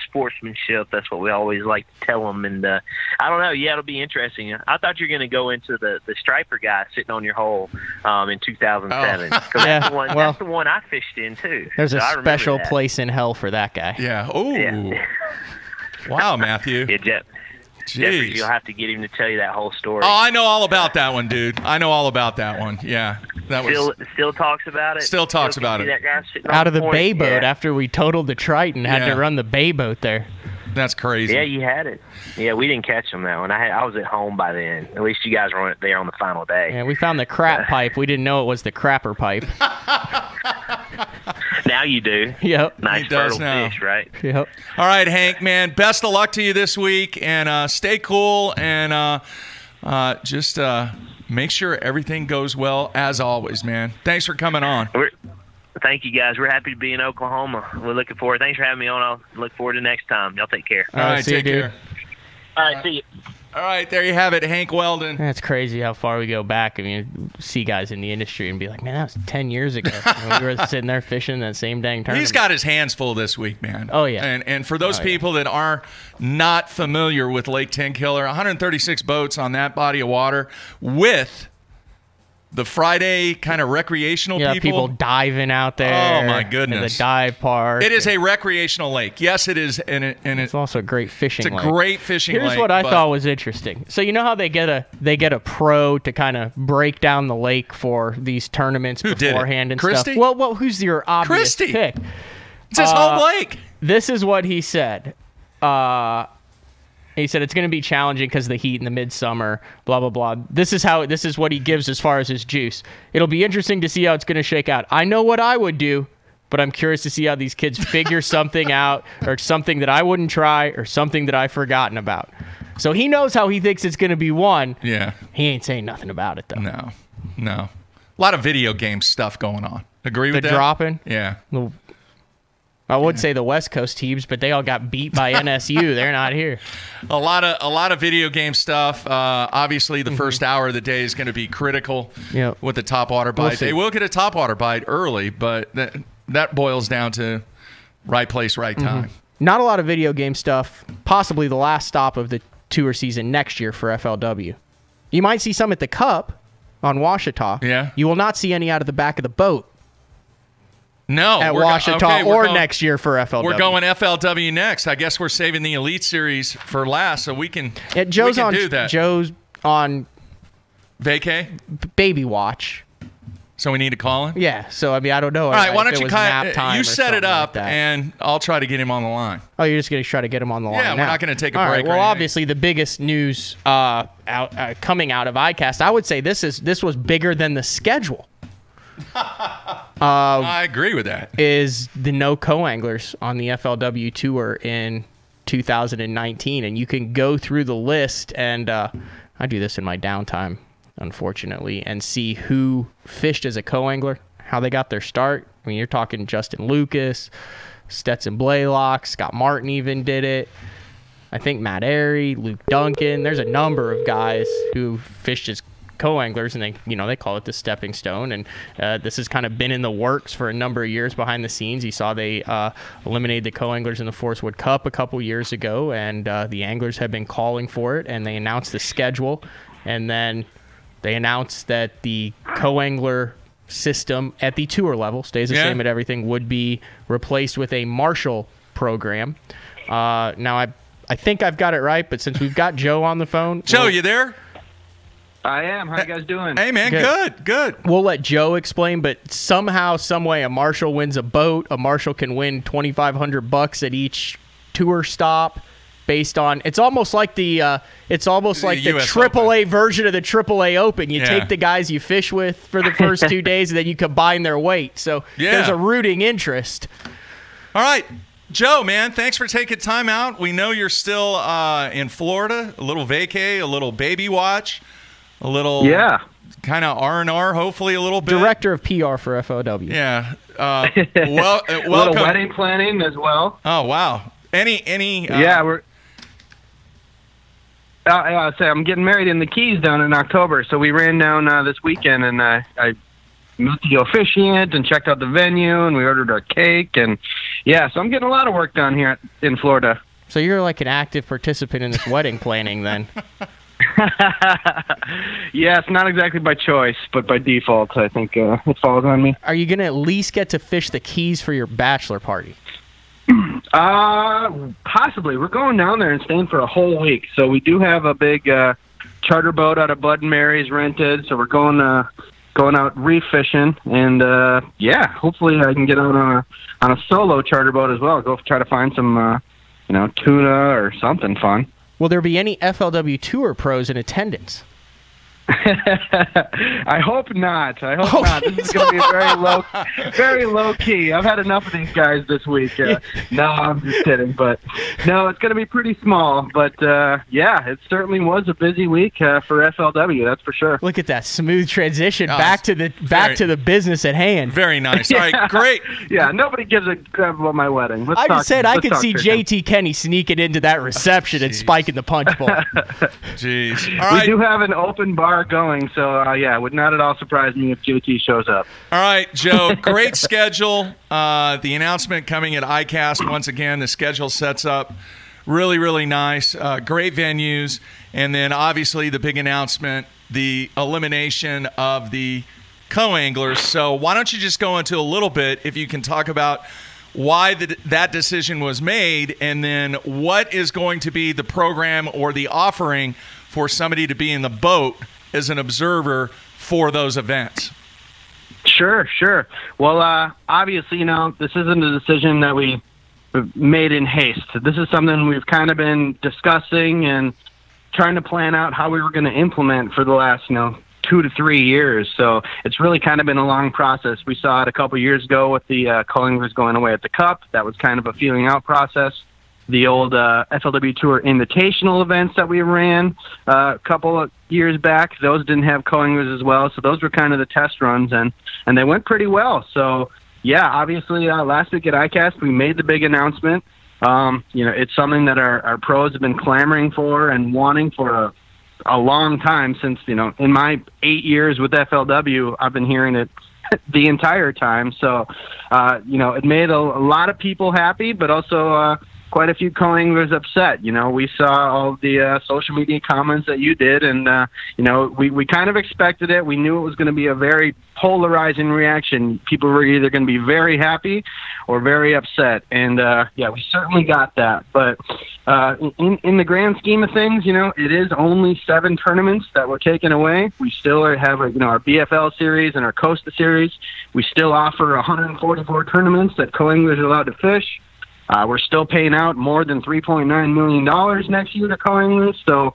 sportsmanship. That's what we always like to tell them. And I don't know. Yeah, it'll be interesting. I thought you were going to go into the striper guy sitting on your hole in 2007. Oh. That's the one I fished in too. There's a special place in hell for that guy. Yeah. Oh. Yeah. Wow, Matthew. Yeah, Jeffrey, you'll have to get him to tell you that whole story. Oh, I know all about that one, dude. I know all about that one. Yeah. That was still talks about it. Still talks about it. That guy sitting Out on of the point. bay boat Yeah. after we totaled the Triton, had to run the bay boat there. That's crazy. Yeah, you had it. Yeah, we didn't catch them that one. I was at home by then. At least you guys weren't there on the final day. Yeah, we found the crap pipe. We didn't know it was the crapper pipe. Now you do. Yep. Nice fertile fish, right? Yep. All right, Hank, man, best of luck to you this week, and stay cool, and just make sure everything goes well, as always, man. Thanks for coming on. Thank you, guys. We're happy to be in Oklahoma. We're looking forward. Thanks for having me on. I'll look forward to next time. Y'all take care. All right, take care. All right, see you. All right, there you have it, Hank Weldon. That's crazy how far we go back. I mean, see guys in the industry and be like, man, that was 10 years ago. We were sitting there fishing that same dang tournament. He's got his hands full this week, man. Oh, yeah. And for those people that are not familiar with Lake Tenkiller, 136 boats on that body of water with the Friday kind of recreational people diving out there. Oh, my in goodness. the dive park. It is a recreational lake. Yes, it is. And it's also a great fishing lake. It's a great fishing lake. Here's what I thought was interesting. So you know how they get a pro to kind of break down the lake for these tournaments beforehand and Christy? stuff? Well, who's your obvious Christy. pick? It's his home lake. This is what he said. He said it's going to be challenging because of the heat in the midsummer, blah, blah, blah. This is what he gives as far as his juice. It'll be interesting to see how it's going to shake out. I know what I would do, but I'm curious to see how these kids figure something out, or something that I wouldn't try, or something that I've forgotten about. So he knows how he thinks it's going to be won. Yeah. He ain't saying nothing about it, though. No. A lot of video game stuff going on. Agree with that? The dropping? Yeah. I would say the West Coast teams, but they all got beat by NSU. They're not here. A lot of video game stuff. Obviously, the first hour of the day is going to be critical with the topwater bite. They will get a topwater bite early, but that boils down to right place, right time. Not a lot of video game stuff. Possibly the last stop of the tour season next year for FLW. You might see some at the Cup on Washita. Yeah. You will not see any out of the back of the boat. No, at Washita or next year for FLW. We're going FLW next. I guess we're saving the Elite Series for last, so we can, do that. Joe's on vacay, baby watch. So we need to call him? Yeah, so I mean, I don't know. All right, why don't you set it up, and I'll try to get him on the line. Oh, you're just going to try to get him on the line now? We're not going to take a break. Right, well, obviously, the biggest news coming out of ICAST, I would say this was bigger than the schedule. I agree with that. Is the no co-anglers on the FLW Tour in 2019, and you can go through the list, and I do this in my downtime, unfortunately, and see who fished as a co-angler, how they got their start. I mean, you're talking Justin Lucas, Stetson Blaylock, Scott Martin even did it. I think Matt Airy, Luke Duncan. There's a number of guys who fished as co-anglers, and they call it the stepping stone, and this has kind of been in the works for a number of years behind the scenes. You saw they eliminated the co-anglers in the Forest Wood Cup a couple years ago, and the anglers have been calling for it, and they announced the schedule, and then they announced that the co-angler system at the tour level stays the same at everything, would be replaced with a Marshall program. Now I think I've got it right, but since we've got Joe on the phone, Joe, you there? I am. How you guys doing? Hey, man, good. We'll let Joe explain, but somehow, some way, a Marshall wins a boat. A Marshall can win $2,500 at each tour stop, based on it's almost like the AAA version of the AAA Open. You take the guys you fish with for the first 2 days, and then you combine their weight. So there's a rooting interest. All right. Joe, man, thanks for taking time out. We know you're still in Florida, a little vacay, a little baby watch. A little kind of R&R, hopefully a little bit. Director of PR for FLW. Yeah. Welcome. A little wedding planning as well. Oh, wow. Any we're I'll say I'm getting married in the Keys down in October, so we ran down this weekend, and I met the officiant and checked out the venue, and we ordered our cake, and so I'm getting a lot of work done here in Florida. So you're like an active participant in this wedding planning then. Yeah, it's not exactly by choice, but by default, I think it falls on me. Are you going to at least get to fish the Keys for your bachelor party? Possibly. We're going down there and staying for a whole week. So we do have a big charter boat out of Bud and Mary's rented, so we're going going out reef fishing, and hopefully I can get out on a solo charter boat as well. Go try to find some tuna or something fun. Will there be any FLW Tour pros in attendance? I hope not. Not. This is going to be very low key. I've had enough of these guys this week. No, I'm just kidding. But no, it's going to be pretty small. But it certainly was a busy week for FLW. That's for sure. Look at that smooth transition back to the business at hand. Very nice. All right, great. Yeah, nobody gives a crap about my wedding. I just said I could see JT Kenny sneaking into that reception and spiking the punch bowl. Jeez. All right. We do have an open bar going, so it would not at all surprise me if JT shows up. All right, Joe, great schedule. The announcement coming at ICAST once again. The schedule sets up really, really nice. Great venues, and then obviously the big announcement, the elimination of the co-anglers. So why don't you just go into a little bit, if you can talk about why that decision was made, and then what is going to be the program or the offering for somebody to be in the boat as an observer for those events. Sure. Well, obviously, this isn't a decision that we made in haste. This is something we've kind of been discussing and trying to plan out how we were going to implement for the last, 2 to 3 years. So it's really kind of been a long process. We saw it a couple years ago with the co-anglers going away at the Cup. That was kind of a feeling out process. The old FLW Tour Invitational events that we ran a couple of years back, those didn't have co-anglers as well. So those were kind of the test runs, and they went pretty well. So, obviously last week at ICAST, we made the big announcement. It's something that our pros have been clamoring for and wanting for a long time since, in my 8 years with FLW, I've been hearing it the entire time. So, it made a lot of people happy, but also quite a few co-anglers upset. We saw all the social media comments that you did, and we kind of expected it. We knew it was going to be a very polarizing reaction. People were either going to be very happy or very upset, and we certainly got that. But in the grand scheme of things, it is only 7 tournaments that were taken away. We still have our BFL series and our Costa series. We still offer 144 tournaments that co-anglers are allowed to fish. We're still paying out more than $3.9 million next year to co-anglers. So,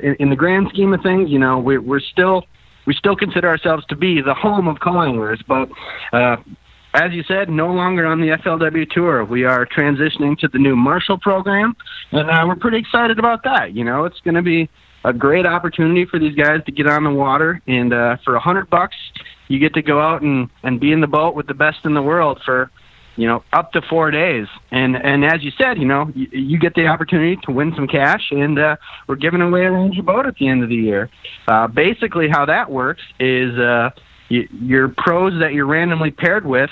in the grand scheme of things, we still consider ourselves to be the home of co-anglers. But as you said, no longer on the FLW Tour. We are transitioning to the new Marshall program, and we're pretty excited about that. It's going to be a great opportunity for these guys to get on the water, and for $100, you get to go out and be in the boat with the best in the world for up to 4 days. And as you said, you get the opportunity to win some cash, and we're giving away a Ranger boat at the end of the year. Basically how that works is your pros that you're randomly paired with,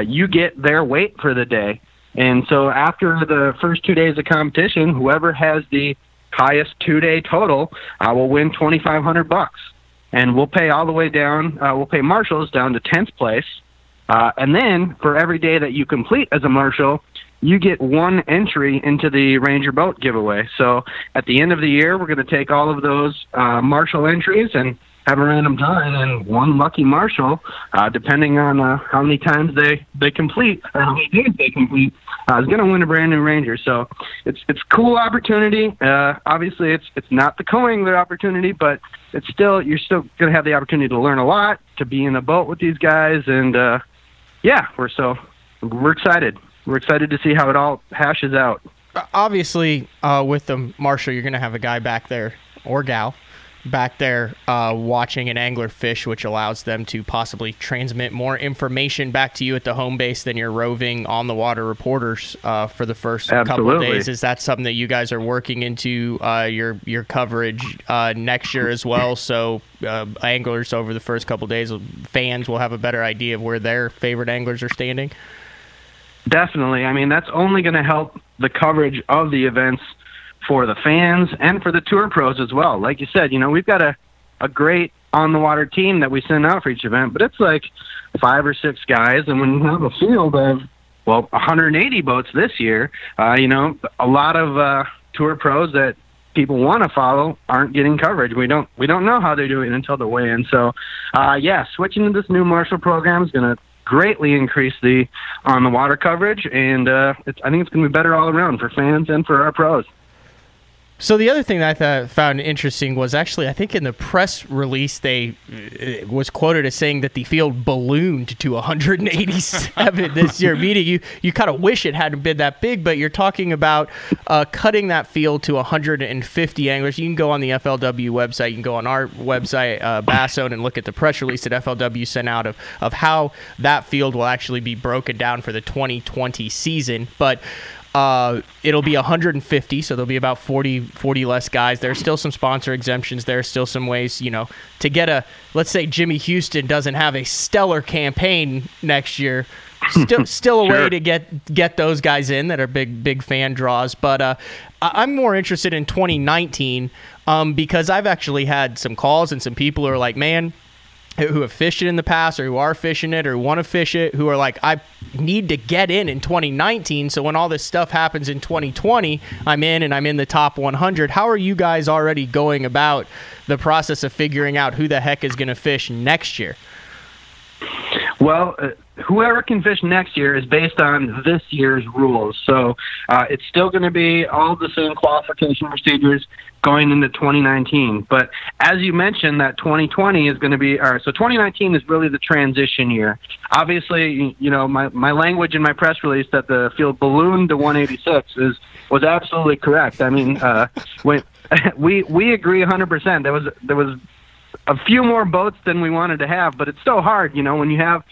you get their weight for the day. And so after the first 2 days of competition, whoever has the highest 2-day total will win $2,500. And we'll pay all the way down, we'll pay marshals down to 10th place. And then for every day that you complete as a marshal, you get 1 entry into the Ranger boat giveaway. So at the end of the year, we're going to take all of those marshal entries and have a random draw, and 1 lucky marshal, depending on how many times they complete or how many days they complete, is going to win a brand new Ranger. So it's a cool opportunity. Obviously, it's not the co-angler opportunity, but it's still, you're still going to have the opportunity to learn a lot, to be in a boat with these guys, and we're excited. We're excited to see how it all hashes out. Obviously, with the marshal, you're going to have a guy back there, or gal, back there watching an angler fish, which allows them to possibly transmit more information back to you at the home base than your roving on-the-water reporters for the first couple of days. Is that something that you guys are working into your coverage next year as well? So anglers over the first couple of days, fans will have a better idea of where their favorite anglers are standing? Definitely. I mean, that's only going to help the coverage of the events for the fans and for the tour pros as well. Like you said, we've got a great on-the-water team that we send out for each event, but it's like 5 or 6 guys, and when you have a field of, 180 boats this year, a lot of tour pros that people want to follow aren't getting coverage. We don't know how they're doing until the weigh-in. So, switching to this new Marshall program is going to greatly increase the on-the-water coverage, and I think it's going to be better all around for fans and for our pros. So the other thing that I found interesting was actually, I think in the press release, they was quoted as saying that the field ballooned to 187 this year. Meaning you kind of wish it hadn't been that big, but you're talking about cutting that field to 150 anglers. You can go on the FLW website. You can go on our website, Basszone, and look at the press release that FLW sent out of how that field will actually be broken down for the 2020 season. But it'll be 150, so there'll be about 40 less guys. There's still some sponsor exemptions. There's still some ways, to get let's say Jimmy Houston doesn't have a stellar campaign next year, still a way to get those guys in that are big fan draws. But I'm more interested in 2019 because I've actually had some calls and some people who are like, man, who have fished it in the past or who are fishing it or want to fish it, who are like, I need to get in 2019, so when all this stuff happens in 2020, I'm in and I'm in the top 100. How are you guys already going about the process of figuring out who the heck is going to fish next year? Well, whoever can fish next year is based on this year's rules. So it's still going to be all the same qualification procedures going into 2019. But as you mentioned, that 2020 is going to be, so 2019 is really the transition year. Obviously, my language in my press release that the field ballooned to 186 was absolutely correct. I mean, when we agree 100%. There was a few more boats than we wanted to have, but it's so hard, when you have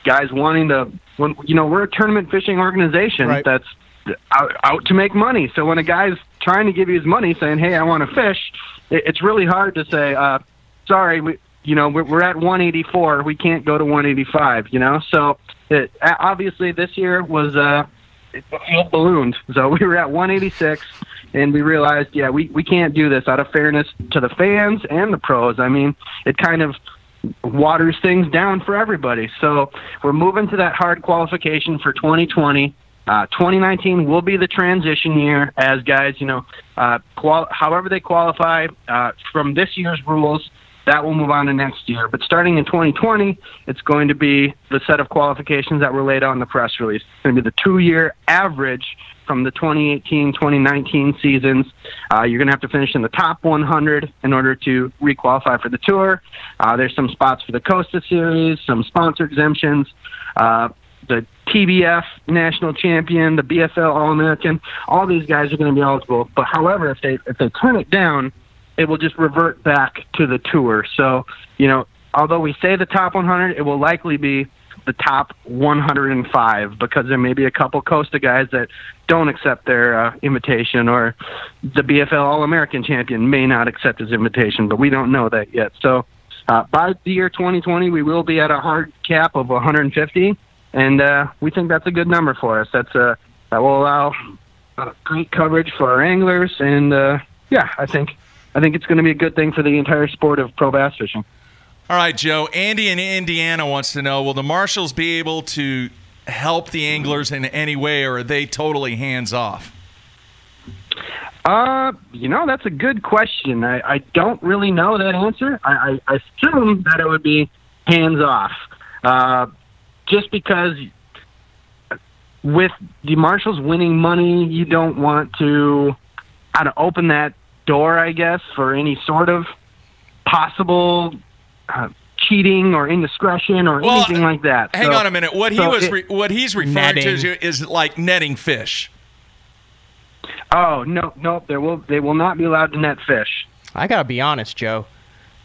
guys wanting to, we're a tournament fishing organization that's out to make money. So when a guy's trying to give you his money saying, hey, I want to fish, it's really hard to say, sorry, we're at 184. We can't go to 185, So obviously this year was, it ballooned. So we were at 186. And we realized, we can't do this out of fairness to the fans and the pros. I mean, it kind of waters things down for everybody. So we're moving to that hard qualification for 2020. 2019 will be the transition year as guys, however they qualify from this year's rules, that will move on to next year. But starting in 2020, it's going to be the set of qualifications that were laid out in the press release. It's going to be the 2-year average from the 2018-2019 seasons. You're going to have to finish in the top 100 in order to requalify for the tour. There's some spots for the Costa Series, some sponsor exemptions. The TBF national champion, the BFL All-American, all these guys are going to be eligible. But however, if they turn it down, it will just revert back to the tour. So, although we say the top 100, it will likely be the top 105 because there may be a couple Costa guys that don't accept their invitation, or the BFL All-American champion may not accept his invitation, but we don't know that yet. So by the year 2020, we will be at a hard cap of 150, and we think that's a good number for us. That will allow great coverage for our anglers, and I think it's going to be a good thing for the entire sport of pro bass fishing. All right, Joe. Andy in Indiana wants to know, will the marshals be able to help the anglers in any way, or are they totally hands-off? That's a good question. I don't really know that answer. I assume that it would be hands-off. Just because with the marshals winning money, you don't want to open that door, I guess, for any sort of possible cheating or indiscretion or anything like that. Hang on a minute. What he's referring to is like netting fish. Oh, no, they will not be allowed to net fish. I gotta be honest, Joe.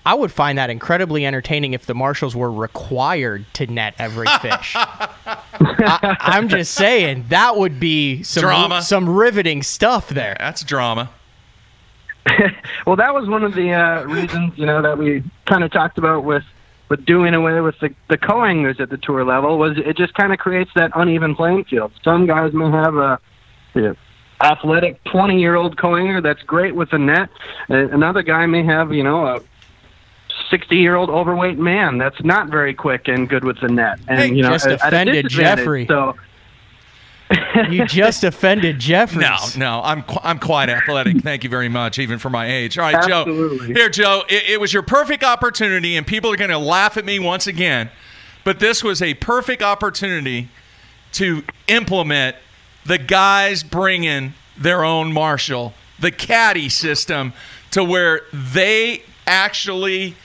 I would find that incredibly entertaining if the marshals were required to net every fish. I'm just saying, that would be some drama, some riveting stuff there. That's drama. Well, that was one of the reasons, that we kind of talked about with doing away with the co-anglers at the tour level, was it just kind of creates that uneven playing field. Some guys may have a athletic 20-year-old co-angler that's great with the net. Another guy may have, a 60-year-old overweight man that's not very quick and good with the net. And just offended Jeffrey. So You just offended Jeffries. No, I'm quite athletic. Thank you very much, even for my age. All right, Absolutely. Joe. Here, Joe, it was your perfect opportunity, and people are going to laugh at me once again, but this was a perfect opportunity to implement the guys bringing their own marshal, the caddy system, to where they actually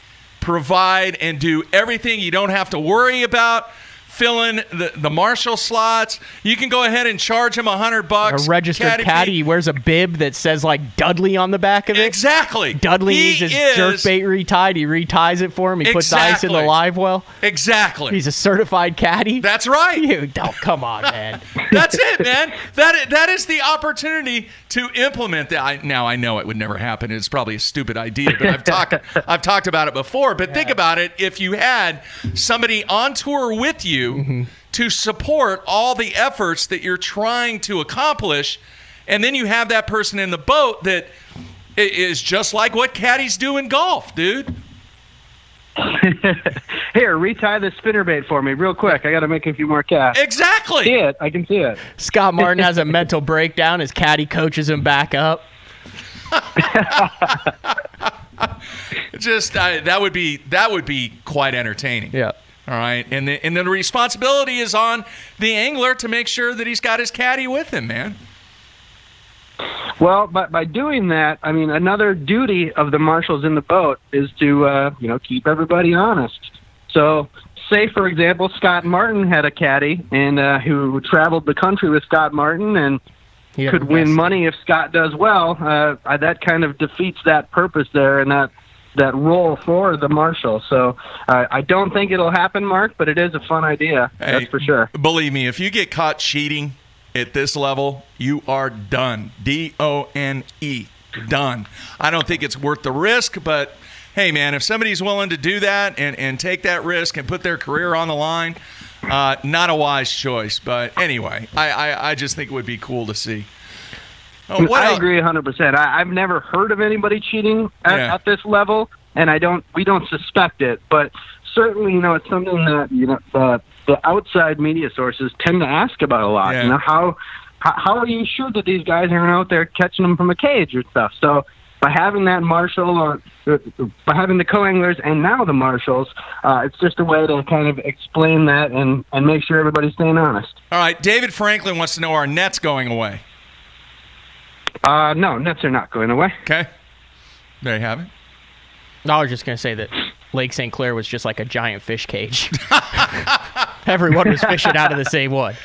provide and do everything. You don't have to worry about filling the marshal slots. You can go ahead and charge him $100. A registered caddy. He wears a bib that says like Dudley on the back of it. Exactly. Dudley needs his jerkbait retied. He reties it for him. He puts ice in the live well. Exactly. He's a certified caddy. That's right. You don't. Come on, man. That's it, man. That is the opportunity to implement that. Now I know it would never happen. It's probably a stupid idea, but I've talked about it before. But think about it. If you had somebody on tour with you to support all the efforts that you're trying to accomplish, and then you have that person in the boat that is just like what caddies do in golf, dude. Here, retie the spinnerbait for me real quick. I got to make a few more casts. Exactly. See it. I can see it. Scott Martin has a mental breakdown. His caddy coaches him back up. That would be quite entertaining. Yeah. All right, and the responsibility is on the angler to make sure that he's got his caddy with him, man. Well, by doing that, I mean, another duty of the marshals in the boat is to keep everybody honest. So, say for example, Scott Martin had a caddy and who traveled the country with Scott Martin and could win money if Scott does well. That kind of defeats that purpose there and that role for the marshal. So I don't think it'll happen, Mark, but it is a fun idea. That's for sure. Believe me, if you get caught cheating at this level, you are done. D-O-N-E. Done. I don't think it's worth the risk, but hey, man, if somebody's willing to do that and take that risk and put their career on the line, not a wise choice. But anyway, I just think it would be cool to see. I agree 100%. I've never heard of anybody cheating at this level, and we don't suspect it. But certainly, it's something that the outside media sources tend to ask about a lot. Yeah. How are you sure that these guys aren't out there catching them from a cage or stuff? So by having that marshal or by having the co-anglers and now the marshals, it's just a way to kind of explain that and make sure everybody's staying honest. All right, David Franklin wants to know, are nets going away? No, nets are not going away. Okay. There you have it. I was just going to say that Lake St. Clair was just like a giant fish cage. Everyone was fishing out of the same one.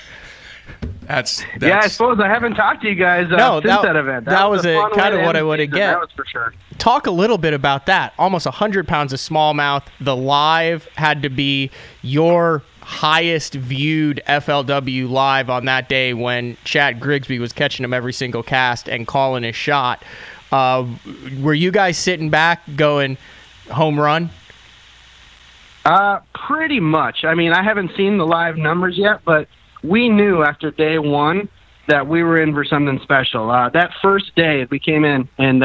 That's yeah, I suppose I haven't talked to you guys since that event. That was kind of what I would have get. That was for sure. Talk a little bit about that. Almost 100 pounds of smallmouth. The live had to be your highest viewed FLW live on that day when Chad Grigsby was catching him every single cast and calling his shot. Were you guys sitting back going home run? Pretty much. I mean, I haven't seen the live numbers yet, but we knew after day one that we were in for something special. That first day we came in, and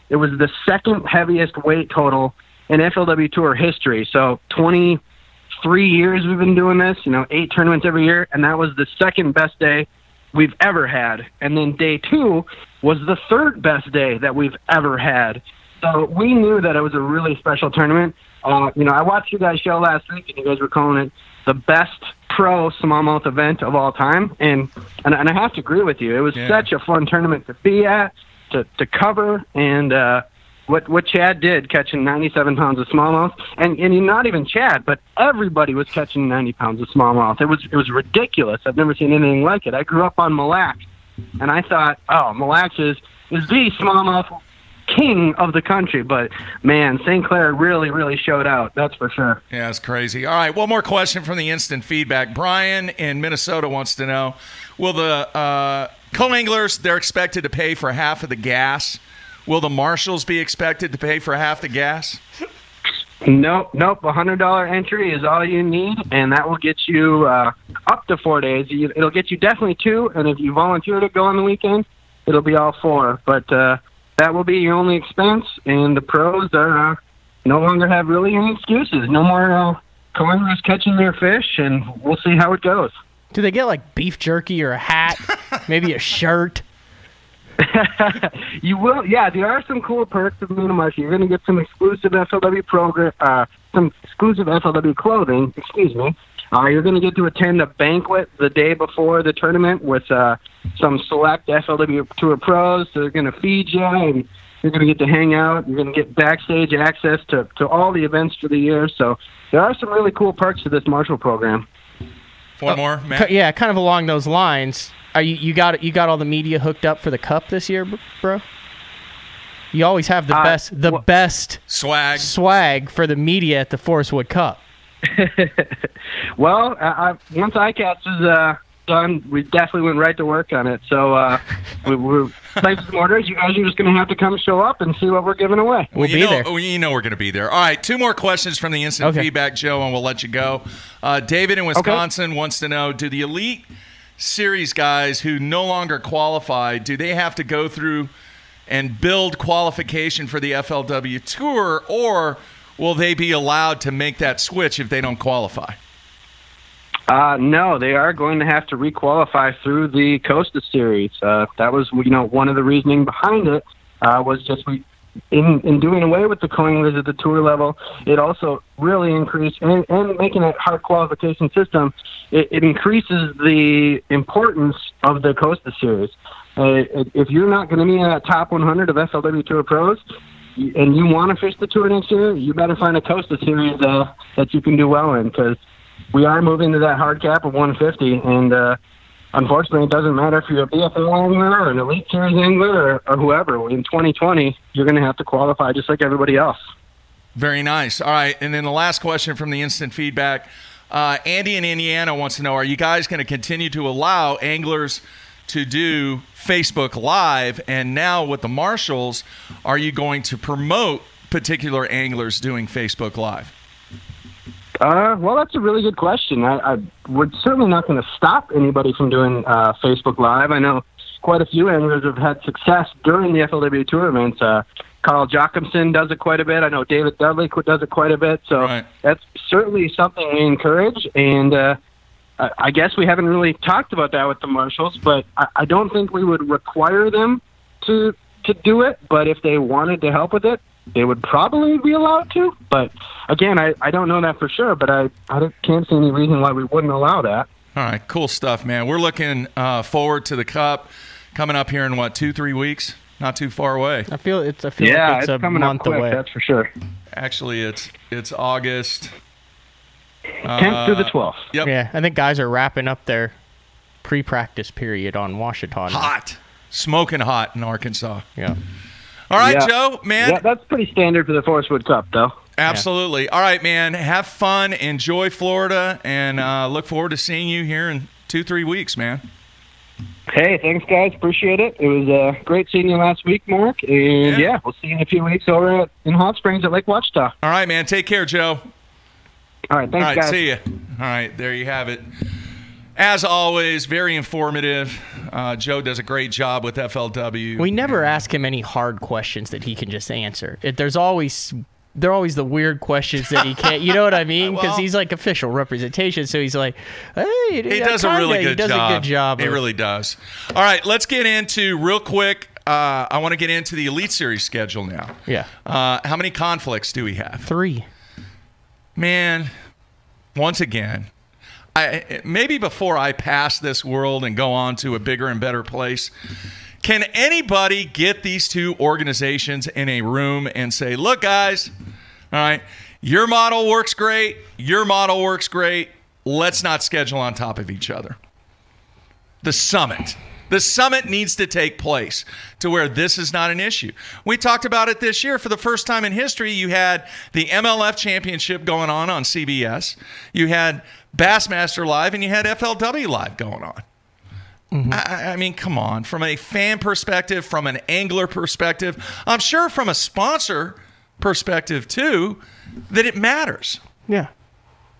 it was the second heaviest weight total in FLW Tour history. So 23 years we've been doing this, 8 tournaments every year, and that was the second best day we've ever had. And then day 2 was the third best day that we've ever had. So we knew that it was a really special tournament. I watched you guys' show last week, and you guys were calling it the best pro smallmouth event of all time, and I have to agree with you. It was such a fun tournament to be at, to cover, and what Chad did, catching 97 pounds of smallmouth, and not even Chad, but everybody was catching 90 pounds of smallmouth. It was ridiculous. I've never seen anything like it. I grew up on Mille Lacs, and I thought, Mille Lacs is the smallmouth king of the country, but man, St. Clair really, really showed out. That's for sure. Yeah, it's crazy. All right, one more question from the instant feedback. Brian in Minnesota wants to know, will the co-anglers, they're expected to pay for half of the gas? Will the marshals be expected to pay for half the gas? Nope. $100 entry is all you need, and that will get you up to 4 days. It'll get you definitely 2, and if you volunteer to go on the weekend, it'll be all 4. But that will be your only expense, and the pros are no longer have really any excuses. No more co-anglers catching their fish, and we'll see how it goes. Do they get like beef jerky or a hat? Maybe a shirt. You will, yeah. There are some cool perks of being a musher. You're going to get some exclusive FLW program, some exclusive FLW clothing. Excuse me. You're going to get to attend a banquet the day before the tournament with some select FLW Tour pros. So they're going to feed you, and you're going to get to hang out. You're going to get backstage access to all the events for the year. So there are some really cool perks to this Marshall program. One more, Matt? Yeah, kind of along those lines. You got all the media hooked up for the Cup this year, bro? You always have the best swag for the media at the Forest Wood Cup. Well, once ICAST is done, we definitely went right to work on it. So we're placing some orders. You guys are just going to have to come show up and see what we're giving away. We'll be there. You know we're going to be there. All right, 2 more questions from the instant feedback, Joe, and we'll let you go. David in Wisconsin wants to know, do the Elite Series guys who no longer qualify, do they have to go through and build qualification for the FLW Tour, or will they be allowed to make that switch if they don't qualify? No, they are going to have to requalify through the Costa Series. That was, one of the reasoning behind it was just in doing away with the coin at the tour level. It also really increased, and making a hard qualification system, it increases the importance of the Costa Series. If you're not going to be in that top 100 of FLW Tour pros, and you want to fish the tour next year, you better find a Costa Series that you can do well in, because we are moving to that hard cap of 150, and unfortunately, it doesn't matter if you're a BFL angler or an Elite Series angler or whoever. In 2020, you're going to have to qualify just like everybody else. Very nice. All right, and then the last question from the instant feedback. Andy in Indiana wants to know, are you guys going to continue to allow anglers to do Facebook Live? And now with the Marshalls, are you going to promote particular anglers doing Facebook Live? Well, that's a really good question. We're certainly not going to stop anybody from doing Facebook Live. I know quite a few anglers have had success during the FLW Tour events. Carl Jacobson does it quite a bit. I know David Dudley does it quite a bit. So that's certainly something we encourage. And I guess we haven't really talked about that with the Marshalls, but I don't think we would require them to do it. But if they wanted to help with it, they would probably be allowed to. But again, I don't know that for sure, but I can't see any reason why we wouldn't allow that. All right, cool stuff, man. We're looking forward to the Cup coming up here in, 2-3 weeks? Not too far away. I feel like it's a month away. That's for sure. Actually, it's August 10th through the 12th. Yep. Yeah, I think guys are wrapping up their pre-practice period on Washita. Hot. Smoking hot in Arkansas. Yeah. All right, Joe, man. Yeah, that's pretty standard for the Forest Wood Cup, though. Absolutely. All right, man. Have fun. Enjoy Florida, and look forward to seeing you here in 2-3 weeks, man. Hey, thanks, guys. Appreciate it. It was great seeing you last week, Mark. And, we'll see you in a few weeks over in Hot Springs at Lake Wachita. All right, man. Take care, Joe. All right, thanks, guys. All right, see you. All right, there you have it. As always, very informative. Joe does a great job with FLW. We never ask him any hard questions that he can just answer. They're always the weird questions that he can't. You know what I mean? Because he's like official representation. So he's like, hey, he does a really good job. He does a good job. He really does. All right, let's get into real quick. I want to get into the Elite Series schedule now. Yeah. How many conflicts do we have? 3. Man, once again, maybe before I pass this world and go on to a bigger and better place, can anybody get these 2 organizations in a room and say, look, guys, all right, your model works great, your model works great, let's not schedule on top of each other? The summit. The summit needs to take place to where this is not an issue. We talked about it this year. For the first time in history, you had the MLF Championship going on CBS. You had Bassmaster Live, and you had FLW Live going on. Mm-hmm. I mean, come on. From a fan perspective, from an angler perspective, I'm sure from a sponsor perspective, too, that it matters. Yeah.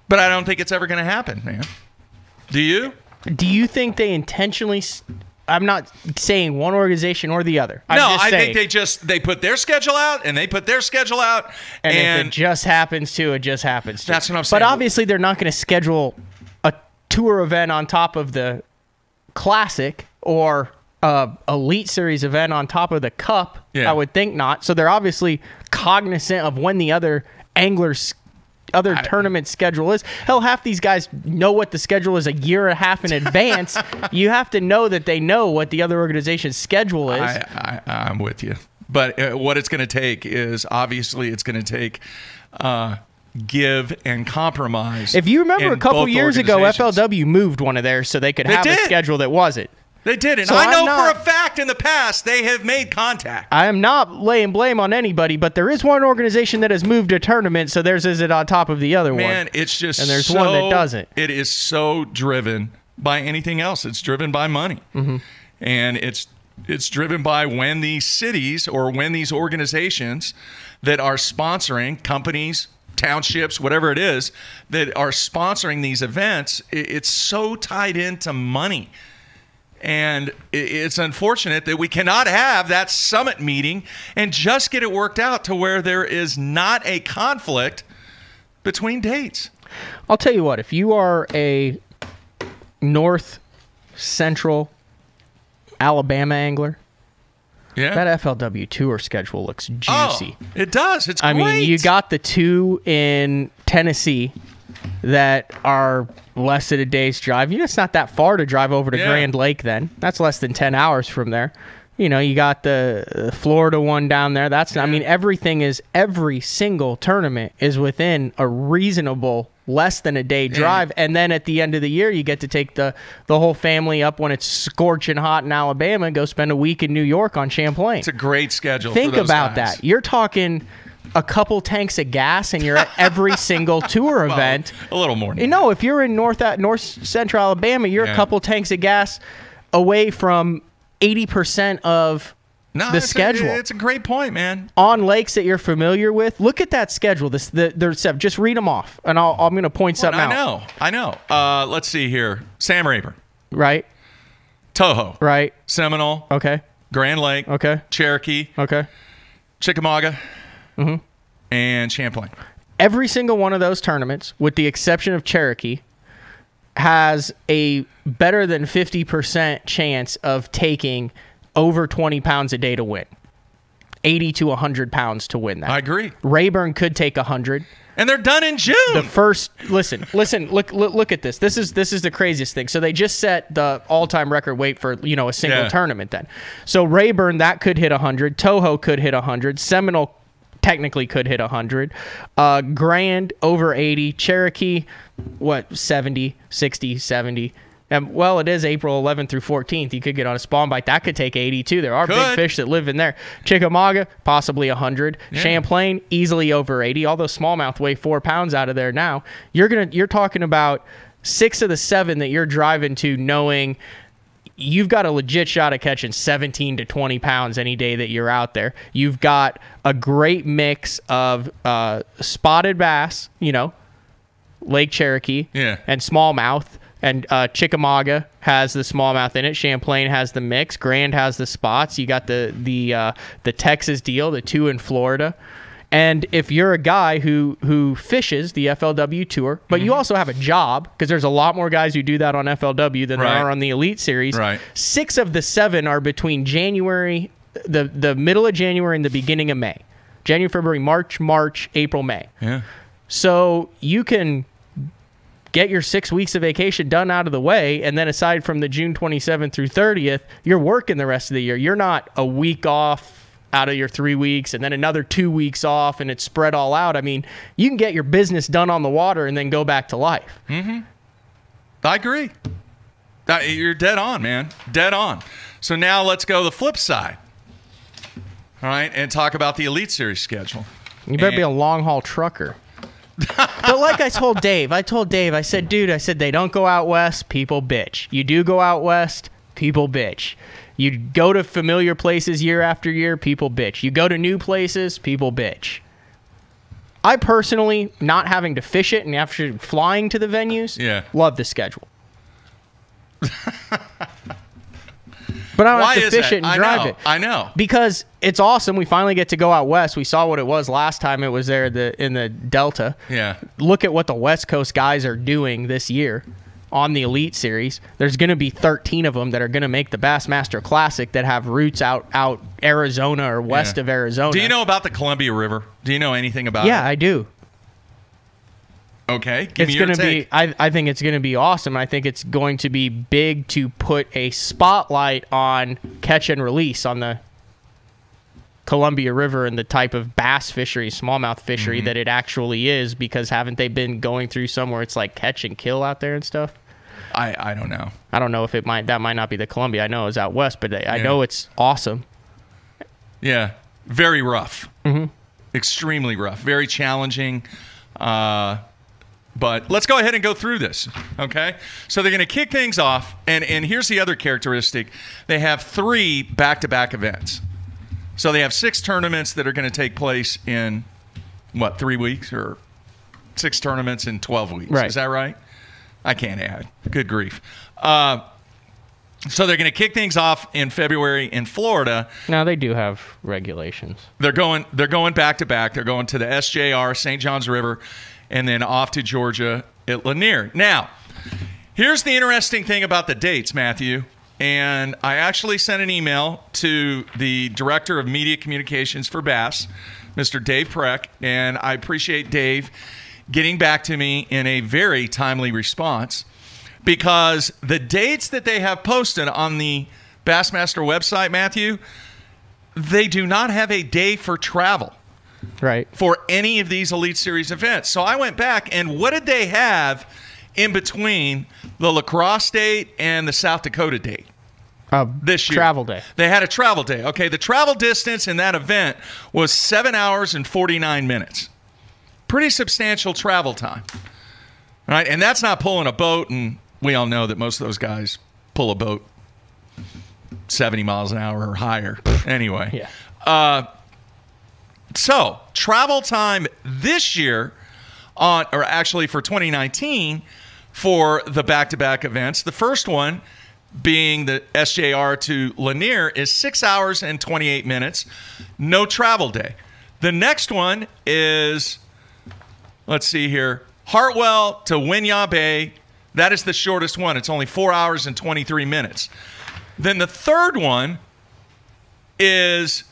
But I don't think it's ever going to happen, man. Do you? Do you think they intentionally... I'm not saying one organization or the other. I think they put their schedule out, and they put their schedule out. And if it just happens to, it just happens to. That's what I'm saying. But obviously, they're not going to schedule a tour event on top of the Classic or Elite Series event on top of the Cup? Yeah. I would think not. So they're obviously cognizant of when the other anglers, other tournament schedule is. Hell, half these guys know what the schedule is a year and a half in advance. You have to know that they know what the other organization's schedule is. I'm with you. But what it's going to take is, obviously, it's going to take give and compromise. If you remember a couple years ago, FLW moved one of theirs so they could have a schedule that wasn't. They did, and So I know I'm for a fact in the past they have made contact. I am not laying blame on anybody, but there is one organization that has moved a tournament, so theirs isn't on top of the other one. Man, it's just and there's one that doesn't. It is so driven by anything else. It's driven by money, and it's driven by when these cities or when these organizations that are sponsoring companies, townships, whatever it is, that are sponsoring these events. It's so tied into money. And it's unfortunate that we cannot have that summit meeting and just get it worked out to where there is not a conflict between dates. I'll tell you what, if you are a North Central Alabama angler, that FLW Tour schedule looks juicy. Oh, it does. It's great. I mean, you got the two in Tennessee that are less than a day's drive. You know, it's not that far to drive over to Grand Lake then. That's less than 10 hours from there. You know, you got the Florida one down there. That's I mean, every single tournament is within a reasonable less than a day drive. And then at the end of the year, you get to take the whole family up when it's scorching hot in Alabama and go spend a week in New York on Champlain. It's a great schedule. Think for those about guys. that. You're talking a couple tanks of gas and you're at every single tour event. A little more. No, if you're in North Central Alabama, you're a couple tanks of gas away from 80% of the schedule. It's a great point, man. On lakes that you're familiar with, look at that schedule. There's just read them off, and I'm going to point something out. I know. Let's see here. Sam Rayburn. Right. Toho. Right. Seminole. Okay. Grand Lake. Okay. Cherokee. Okay. Chickamauga. And Champlain. Every single one of those tournaments, with the exception of Cherokee, has a better than 50% chance of taking over 20 pounds a day to win. 80 to 100 pounds to win that. I agree. Rayburn could take 100. And they're done in June. The first, listen, look at this. This is the craziest thing. So they just set the all-time record weight for, a single tournament then. So Rayburn, that could hit 100. Toho could hit 100. Seminole technically could hit 100. Grand over 80. Cherokee, 70, 60, 70. And, well, it is April 11th through 14th. You could get on a spawn bite. That could take 80, too. There are big fish that live in there. Chickamauga, possibly 100. Yeah. Champlain, easily over 80. All those smallmouth weigh 4 pounds out of there now. You're talking about 6 of the 7 that you're driving to knowing you've got a legit shot at catching 17 to 20 pounds any day that you're out there. You've got a great mix of spotted bass, Lake Cherokee, and smallmouth. And Chickamauga has the smallmouth in it. Champlain has the mix. Grand has the spots. You got the Texas deal, the 2 in Florida. And if you're a guy who fishes the FLW Tour, but you also have a job, because there's a lot more guys who do that on FLW than there are on the Elite Series. Right. 6 of the 7 are between January, the middle of January and the beginning of May. January, February, March, April, May. Yeah. So you can get your 6 weeks of vacation done out of the way, and then aside from the June 27th through 30th, you're working the rest of the year. You're not a week off out of your 3 weeks and then another 2 weeks off, and it's spread all out. I mean, you can get your business done on the water and then go back to life. I agree. You're dead on, man. Dead on. So now let's go the flip side. All right, and talk about the Elite Series schedule. You better be a long-haul trucker. But like I told Dave, I said, dude, they don't go out west, people bitch. You do go out west, people bitch. You go to familiar places year after year, people bitch. You go to new places, people bitch. I personally, not having to fish it and after flying to the venues, love the schedule. But I don't have to fish it and drive it. I know. Because it's awesome. We finally get to go out west. We saw what it was last time it was there in the Delta. Yeah. Look at what the West Coast guys are doing this year. on the Elite Series. There's going to be 13 of them that are going to make the Bassmaster Classic that have roots out Arizona or west of Arizona. Do you know about the Columbia River? Do you know anything about it? Yeah, I do. Okay, give me your take. I think it's going to be awesome. I think it's going to be big to put a spotlight on catch and release on the Columbia River and the type of bass fishery, smallmouth fishery that it actually is, because haven't they been going through somewhere it's like catch and kill out there and stuff? I don't know. I don't know if that might not be the Columbia. I know it's out west, but I know it's awesome. Yeah, very rough. Extremely rough. Very challenging. But let's go ahead and go through this, okay? So they're going to kick things off, and here's the other characteristic. They have 3 back-to-back events. So they have 6 tournaments that are going to take place in, 3 weeks? Or 6 tournaments in 12 weeks. Right. Is that right? I can't add. Good grief. So they're going to kick things off in February in Florida. Now they do have regulations. They're going back-to-back. They're going to the SJR, St. Johns River, and then off to Georgia at Lanier. Now, here's the interesting thing about the dates, Matthew. And I actually sent an email to the Director of Media Communications for Bass, Mr. Dave Preck, and I appreciate Dave getting back to me in a very timely response, because the dates that they have posted on the Bassmaster website, Matthew, they do not have a day for travel. Right. For any of these Elite Series events. So I went back, and what did they have in between the La Crosse date and the South Dakota date? This year. Travel day. They had a travel day. Okay, the travel distance in that event was 7 hours and 49 minutes. Pretty substantial travel time. Right? And that's not pulling a boat, and we all know that most of those guys pull a boat 70 miles an hour or higher. Anyway. Yeah. So, travel time this year, or actually for 2019, for the back-to-back events, the first one being the SJR to Lanier is 6 hours and 28 minutes, no travel day. The next one is, let's see here, Hartwell to Winyah Bay. That is the shortest one. It's only 4 hours and 23 minutes. Then the third one is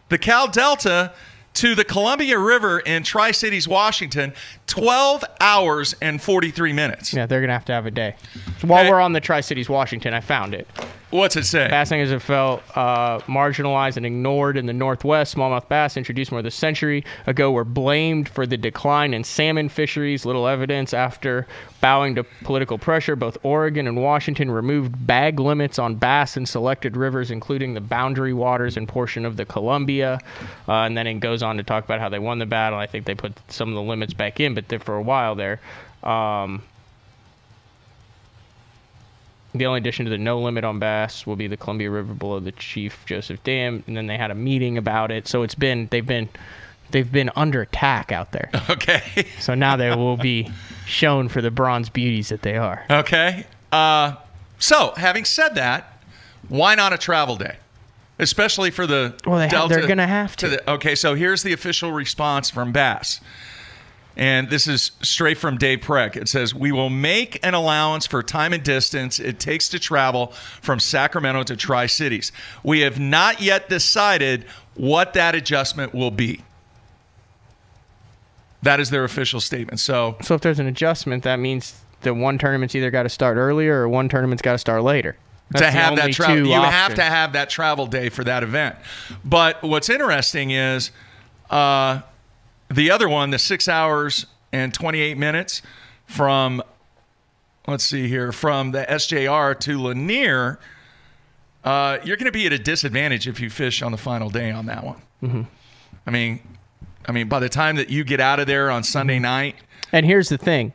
the Cal Delta to the Columbia River in Tri-Cities, Washington, 12 hours and 43 minutes. Yeah, they're going to have a day. While we're on the Tri-Cities, Washington, I found it. What's it say? Bass anglers have felt marginalized and ignored in the Northwest. Smallmouth bass, introduced more than a century ago, were blamed for the decline in salmon fisheries. Little evidence after bowing to political pressure. Both Oregon and Washington removed bag limits on bass in selected rivers, including the Boundary Waters and portion of the Columbia. And then it goes on to talk about how they won the battle. I think they put some of the limits back in, but for a while there. The only addition to the no limit on bass will be the Columbia River below the Chief Joseph Dam, and then they had a meeting about it. So they've been under attack out there. Okay. So now they will be shown for the bronze beauties that they are. Okay. So having said that, why not a travel day, especially for the Delta? They're going to have to. Okay. So here's the official response from Bass. And this is straight from Dave Preck. It says, we will make an allowance for time and distance it takes to travel from Sacramento to Tri-Cities. We have not yet decided what that adjustment will be. That is their official statement. So if there's an adjustment, that means that one tournament's either got to start earlier or one tournament's got to start later. To have that travel, you have to have that travel day for that event. But what's interesting is the other one, the 6 hours and 28 minutes from, let's see here, from the SJR to Lanier, you're going to be at a disadvantage if you fish on the final day on that one. Mm-hmm. I mean, by the time that you get out of there on Sunday night. And here's the thing.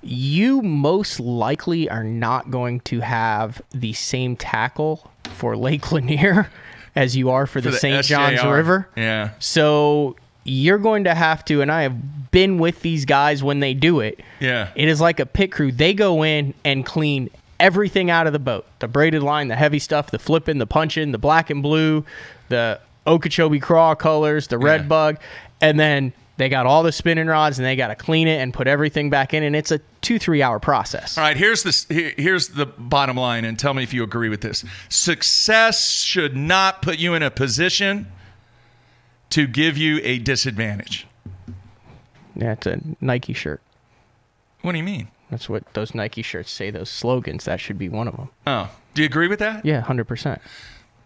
You most likely are not going to have the same tackle for Lake Lanier as you are for the St. Johns River. Yeah. So you're going to have to, and I have been with these guys when they do it. Yeah. It is like a pit crew. They go in and clean everything out of the boat. The braided line, the heavy stuff, the flipping, the punching, the black and blue, the Okeechobee craw colors, the red bug, and then They got all the spinning rods, and they got to clean it and put everything back in, and it's a 2-3 hour process. All right, here's the bottom line, and tell me if you agree with this. Success should not put you in a position to give you a disadvantage. Yeah, it's a Nike shirt. What do you mean? That's what those Nike shirts say, those slogans. That should be one of them. Oh, do you agree with that? Yeah, 100%.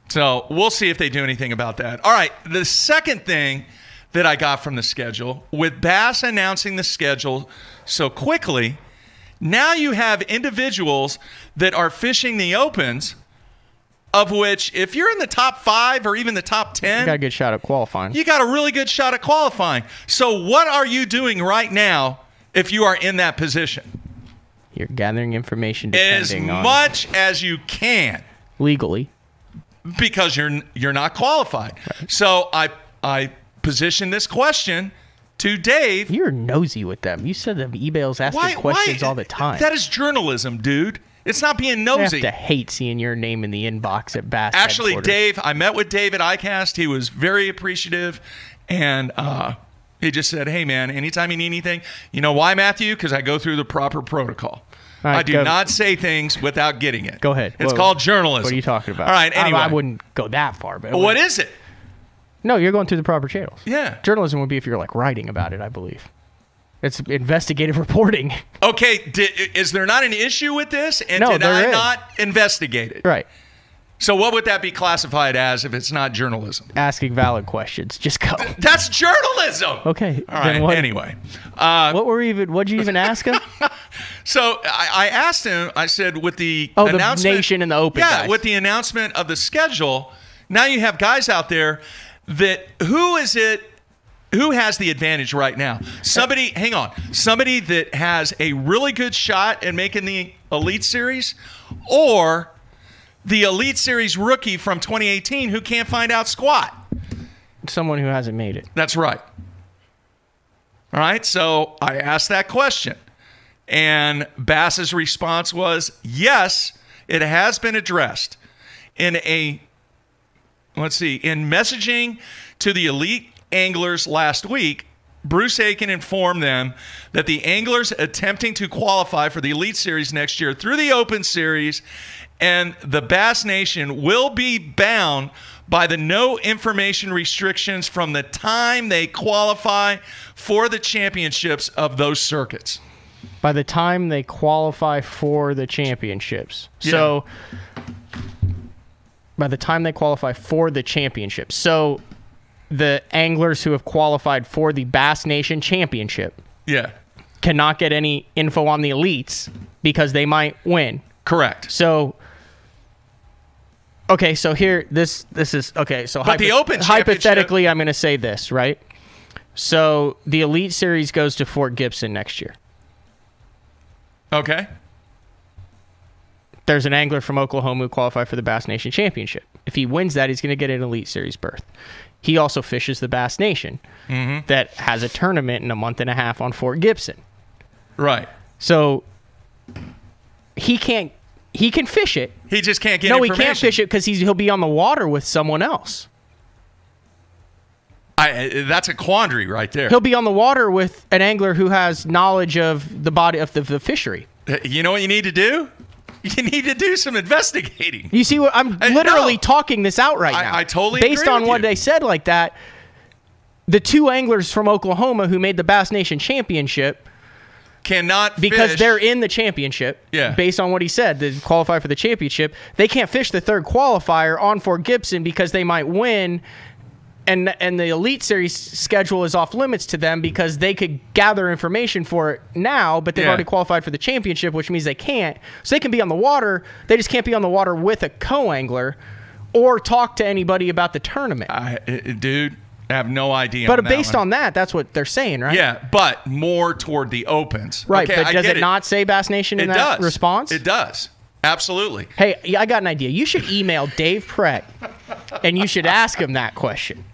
So we'll see if they do anything about that. All right, the second thing that I got from the schedule, with Bass announcing the schedule so quickly, now you have individuals that are fishing the opens, of which if you're in the top 5 or even the top 10, you got a good shot at qualifying. You got a really good shot at qualifying. So what are you doing right now if you are in that position? You're gathering information depending on... As much as you can. Legally. Because you're not qualified. Right. So I positioned this question to Dave. You're nosy with them. You said them eBay's asking questions all the time. That is journalism, dude. It's not being nosy. I have to hate seeing your name in the inbox at Bass Actually, headquarters. Dave, I met with Dave at ICAST. He was very appreciative, and he just said, hey, man, anytime you need anything. You know why, Matthew? Because I go through the proper protocol. Right, I do not say things without getting it. Go ahead. It's called journalism. What are you talking about? All right, anyway. I wouldn't go that far. But what is it? No, you're going through the proper channels. Yeah. Journalism would be if you're like writing about it, I believe. It's investigative reporting. Okay, is there not an issue with this? And no, did I not investigate it? Right. So what would that be classified as if it's not journalism? Asking valid questions. Just go. That's journalism. Okay. All right. Anyway. What'd you even ask him? So I asked him, I said, with the announcement. The Nation and the Open guys. With the announcement of the schedule, now you have guys out there that who has the advantage right now? Somebody that has a really good shot at making the Elite Series, or the Elite Series rookie from 2018 who can't find out squat. Someone who hasn't made it. That's right. All right, so I asked that question, and Bass's response was, yes, it has been addressed. In messaging to the elite anglers last week, Bruce Aiken informed them that the anglers attempting to qualify for the Elite Series next year through the Open Series and the Bass Nation will be bound by the no information restrictions from the time they qualify for the championships of those circuits. By the time they qualify for the championships. Yeah. So, by the time they qualify for the championships. So, the anglers who have qualified for the Bass Nation Championship cannot get any info on the elites because they might win. Correct. So, okay, so here, this is, okay, so but the Open hypothetically, I'm going to say this, right? So, the Elite Series goes to Fort Gibson next year. Okay. There's an angler from Oklahoma who qualified for the Bass Nation Championship. If he wins that, he's going to get an Elite Series berth. He also fishes the Bass Nation that has a tournament in a month and a half on Fort Gibson. Right. So he can fish it. He just can't get information. No, he can't fish it because he'll be on the water with someone else. That's a quandary right there. He'll be on the water with an angler who has knowledge of the body of the fishery. You know what you need to do? You need to do some investigating. You see what I'm literally talking this out right now. I totally agree based on with what you. they said like that. The two anglers from Oklahoma who made the Bass Nation Championship cannot because fish. They're in the championship. Yeah. Based on what he said, they qualify for the championship. They can't fish the third qualifier on Fort Gibson because they might win. And the Elite Series schedule is off limits to them because they could gather information for it now, but they've already qualified for the championship, which means they can't. So they can be on the water. They just can't be on the water with a co-angler or talk to anybody about the tournament. Dude, I have no idea. But based on that, that's what they're saying, right? Yeah, but more toward the opens. Right, okay, but does it not say Bass Nation in that response? It does. Absolutely. Hey, I got an idea. You should email Dave Pratt, and you should ask him that question.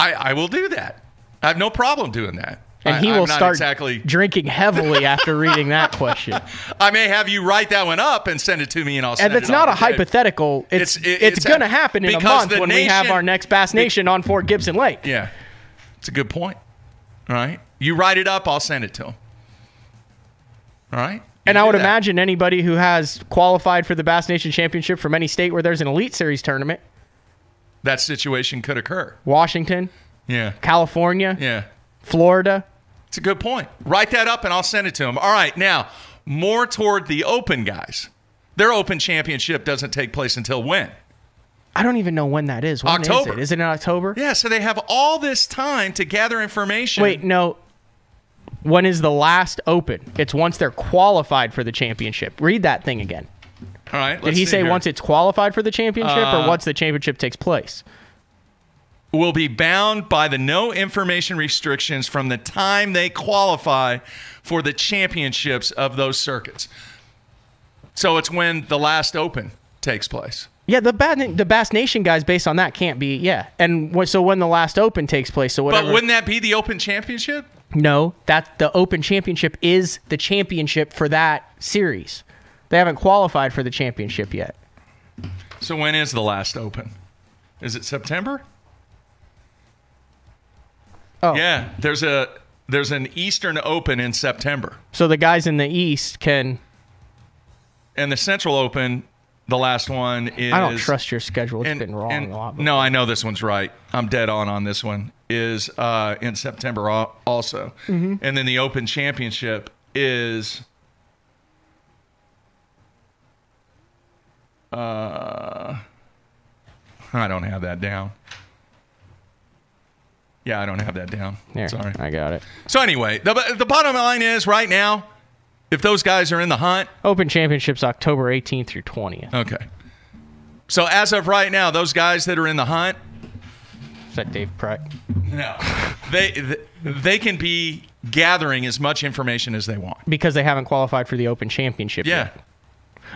I will do that. I have no problem doing that. And he will start drinking heavily after reading that question. I may have you write that one up and send it to me, and I'll send it. And it's not a hypothetical. It's going to happen in a month when we have our next Bass Nation on Fort Gibson Lake. Yeah, it's a good point. All right? You write it up, I'll send it to them. All right? And I would imagine anybody who has qualified for the Bass Nation Championship from any state where there's an Elite Series tournament. That situation could occur. Washington. Yeah. California. Yeah. Florida. It's a good point. Write that up and I'll send it to them. All right, now, more toward the Open guys. Their Open Championship doesn't take place until when? I don't even know when that is. When October. Is it? Is it in October? Yeah, so they have all this time to gather information. Wait, no. When is the last Open? It's once they're qualified for the championship. Read that thing again. All right. Did he say once it's qualified for the championship or once the championship takes place? Will be bound by the no information restrictions from the time they qualify for the championships of those circuits. So it's when the last Open takes place. Yeah, the Bass Nation guys based on that can't be, yeah. And so when the last Open takes place, so whatever. But wouldn't that be the Open Championship? No, the Open Championship is the championship for that series. They haven't qualified for the championship yet. So when is the last Open? Is it September? Oh. Yeah, there's an Eastern Open in September. So the guys in the East can... And the Central Open, the last one is... I don't trust your schedule. It's been wrong a lot. No, I know this one's right. I'm dead on this one. Is in September also. Mm-hmm. And then the Open Championship is... I don't have that down. Yeah, I don't have that down. Here, sorry. I got it. So anyway, the bottom line is right now, if those guys are in the hunt... Open Championships October 18th through 20th. Okay. So as of right now, those guys that are in the hunt... Is that Dave Pratt? No. They can be gathering as much information as they want. Because they haven't qualified for the Open Championship yet.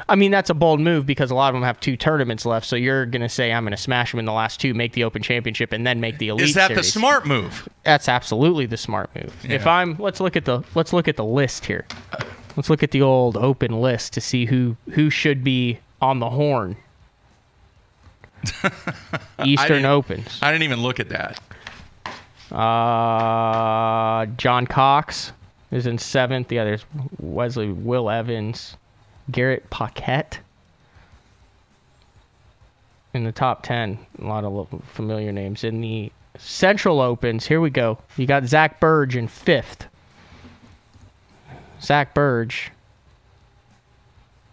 I mean, that's a bold move because a lot of them have 2 tournaments left. So you're going to say, I'm going to smash them in the last 2, make the Open Championship, and then make the Elite Is that Series. the smart move? That's absolutely the smart move. Yeah. Let's look at the list here. Let's look at the old Open list to see who should be on the horn. Eastern Opens. I didn't even look at that. John Cox is in 7th. Yeah, there's Will Evans. Garrett Paquette in the top 10. A lot of familiar names. In the Central Opens, here we go. You got Zach Burge in 5th. Zach Burge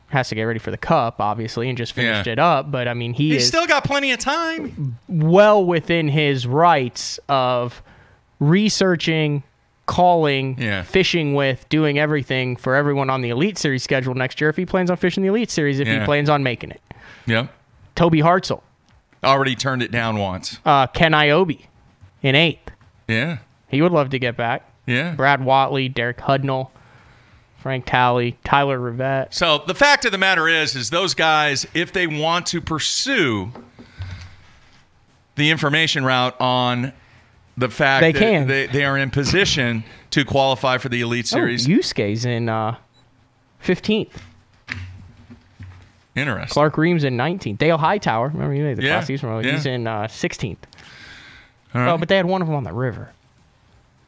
has to get ready for the Cup, obviously, and just finished it up. But, I mean, he's still got plenty of time. Well within his rights of researching, calling, fishing with, doing everything for everyone on the Elite Series schedule next year if he plans on fishing the Elite Series, if he plans on making it. Yep. Toby Hartzell. Already turned it down once. Ken Iobi in 8th. Yeah. He would love to get back. Yeah. Brad Watley, Derek Hudnall, Frank Talley, Tyler Rivette. So the fact of the matter is those guys, if they want to pursue the information route on the fact that they are in position to qualify for the Elite Series. Yusuke's in 15th. Interesting. Clark Reams in 19th. Dale Hightower, remember he made the class. He's in 16th. All right. Oh, but they had one of them on the river.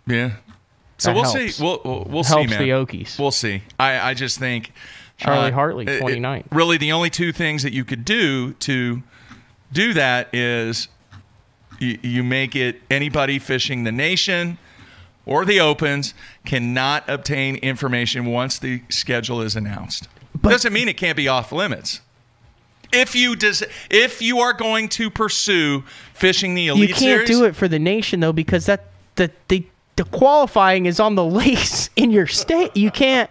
Yeah. So we'll see. We'll see, man. Helps the Okies. We'll see. I just think Charlie Hartley, 29th. Really, the only 2 things that you could do to do that is you make it anybody fishing the Nation or the Opens cannot obtain information once the schedule is announced. Doesn't mean it can't be off limits. If you are going to pursue fishing the Elite Series, you can't do it for the Nation though because the qualifying is on the lakes in your state. You can't.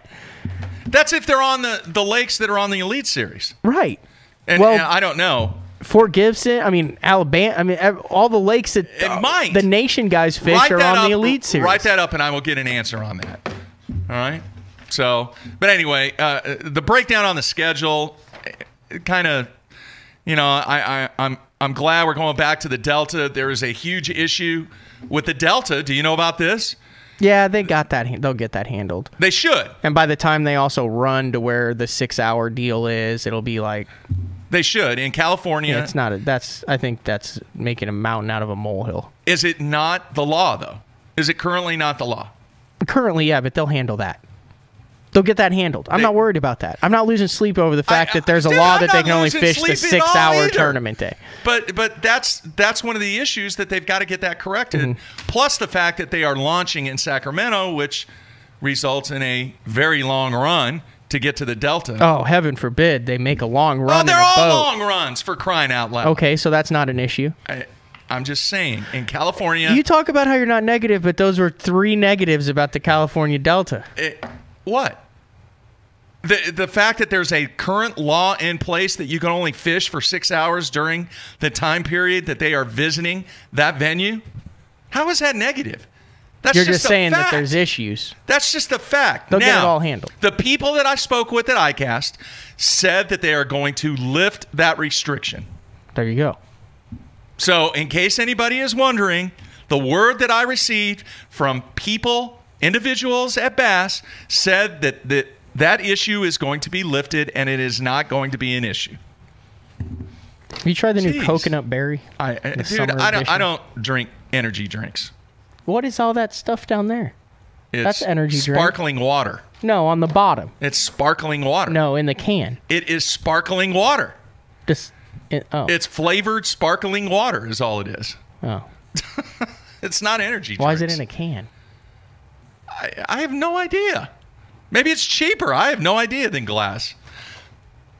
That's if they're on the lakes that are on the Elite Series, right? And I don't know. Fort Gibson, I mean Alabama, I mean all the lakes that the Nation guys fish are on the Elite Series. Write that up, and I will get an answer on that. All right. So, but anyway, the breakdown on the schedule, kind of, I'm glad we're going back to the Delta. There is a huge issue with the Delta. Do you know about this? Yeah, they got that. They'll get that handled. They should. And by the time they also run to where the 6-hour deal is, it'll be like. They should in California. Yeah, it's not. I think that's making a mountain out of a molehill. Is it not the law though? Is it currently not the law? Currently, yeah, but they'll handle that. They'll get that handled. I'm not worried about that. I'm not losing sleep over the fact that there's a law that they can only fish the 6-hour tournament day. But that's one of the issues that they've got to get that corrected. Plus the fact that they are launching in Sacramento, which results in a very long run to get to the Delta. Oh, heaven forbid they make a long run. Oh, they're in a all boat. long runs, for crying out loud. Okay, so that's not an issue. I'm just saying, in California... You talk about how you're not negative, but those were 3 negatives about the California Delta. What? The fact that there's a current law in place that you can only fish for 6 hours during the time period that they are visiting that venue? How is that negative? That's You're just saying fact. that there's issues. That's just a fact. They'll now, get it all handled. The people that I spoke with at ICAST said that they are going to lift that restriction. There you go. So in case anybody is wondering, the word that I received from individuals at Bass, said that issue is going to be lifted and it is not going to be an issue. Have you tried the new coconut berry? I don't drink energy drinks. What is all that stuff down there? That's energy drink. Sparkling water. No, on the bottom. It's sparkling water. No, in the can. It is sparkling water. It's flavored sparkling water is all it is. Oh. It's not energy drinks. Why is it in a can? I have no idea. Maybe it's cheaper. I have no idea than glass.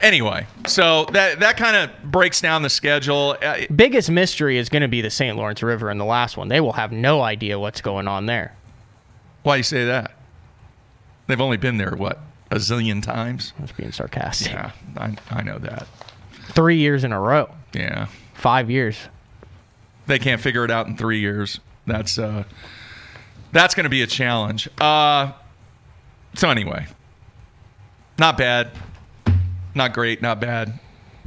Anyway, so that kind of breaks down the schedule. Biggest mystery is going to be the St. Lawrence River in the last one. They will have no idea what's going on there. Why you say that? They've only been there, what, a zillion times? I was being sarcastic. Yeah, I know that. 3 years in a row. Yeah. 5 years. They can't figure it out in 3 years. That's going to be a challenge. So anyway, not bad. Not great, not bad.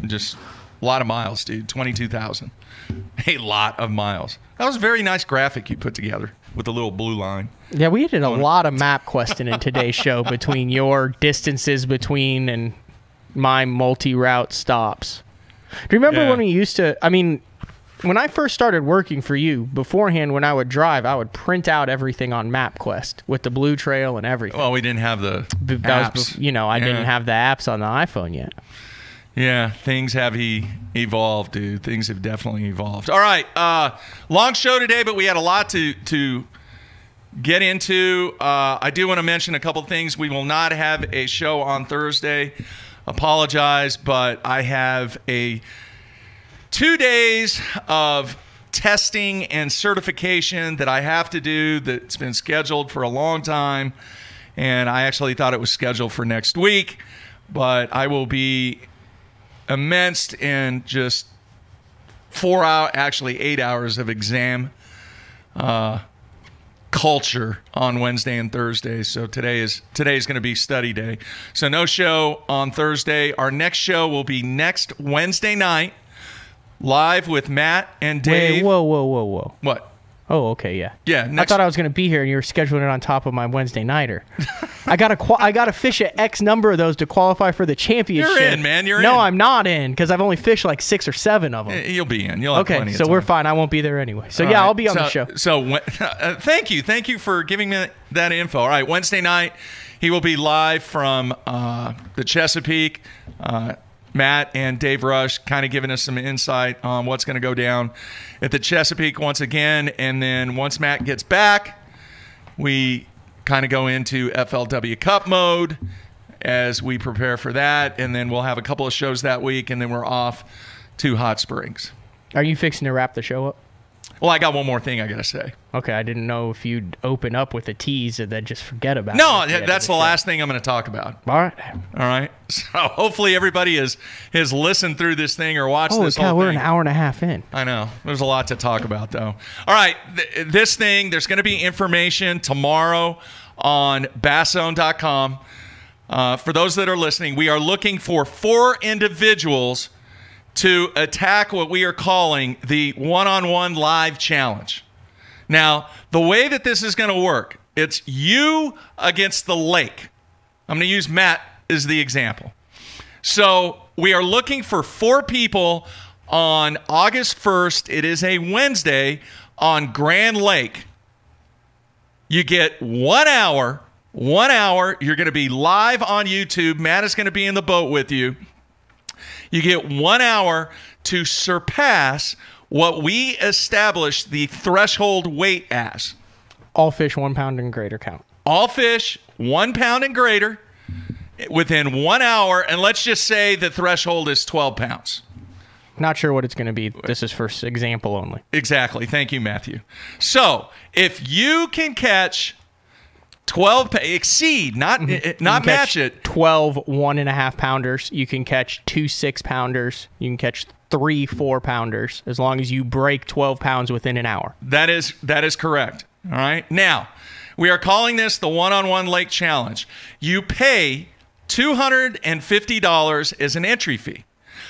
Just a lot of miles, dude. 22,000. A lot of miles. That was a very nice graphic you put together with the little blue line. Yeah, we did a lot of map questing in today's show between your distances between and my multi-route stops. Do you remember when we used to, when I first started working for you, beforehand when I would drive, I would print out everything on MapQuest with the blue trail and everything. Well, we didn't have the apps. I didn't have the apps on the iPhone yet. Yeah, things have evolved, dude. Things have definitely evolved. All right, long show today, but we had a lot to get into. I do want to mention a couple things. We will not have a show on Thursday. Apologize, but I have 2 days of testing and certification that I have to do that's been scheduled for a long time, and I actually thought it was scheduled for next week, but I will be immersed in just 8 hours of exam culture on Wednesday and Thursday. So today is going to be study day. So no show on Thursday. Our next show will be next Wednesday night, live with Matt and Dave. Wait, whoa. What? Oh, okay, yeah. Yeah. I thought I was going to be here, and you were scheduling it on top of my Wednesday nighter. I gotta fish at X number of those to qualify for the championship. You're in, man. You're in. No, I'm not in because I've only fished like 6 or 7 of them. You'll be in. You'll have plenty of so time. we're fine. I won't be there anyway. So I'll be on the show. So thank you for giving me that info. All right, Wednesday night he will be live from the Chesapeake. Matt and Dave Rush kind of giving us some insight on what's going to go down at the Chesapeake once again. And then once Matt gets back, we kind of go into FLW Cup mode as we prepare for that. And then we'll have a couple of shows that week, and then we're off to Hot Springs. Are you fixing to wrap the show up? Well, I got one more thing I got to say. Okay, I didn't know if you'd open up with a tease and then just forget about it. No, that's the last thing I'm going to talk about. All right. So hopefully everybody has listened through this thing or watched this whole thing. We're an hour and a half in. I know. There's a lot to talk about, though. All right, this thing, there's going to be information tomorrow on basszone.com. For those that are listening, we are looking for 4 individuals to attack what we are calling the one-on-one live challenge. Now, the way that this is going to work, it's you against the lake. I'm going to use Matt as the example. So we are looking for 4 people on August 1st. It is a Wednesday on Grand Lake. You get 1 hour. 1 hour. You're going to be live on YouTube. Matt is going to be in the boat with you. You get 1 hour to surpass what we established the threshold weight as. All fish 1 pound and greater count. All fish 1 pound and greater within 1 hour. And let's just say the threshold is 12 pounds. Not sure what it's going to be. This is for example only. Exactly. Thank you, Matthew. So if you can catch 12, exceed, not match it. 12 1.5 pounders. You can catch 2 6 pounders. You can catch 3 4 pounders as long as you break 12 pounds within an hour. That is correct. All right. Now, we are calling this the one-on-one lake challenge. You pay $250 as an entry fee.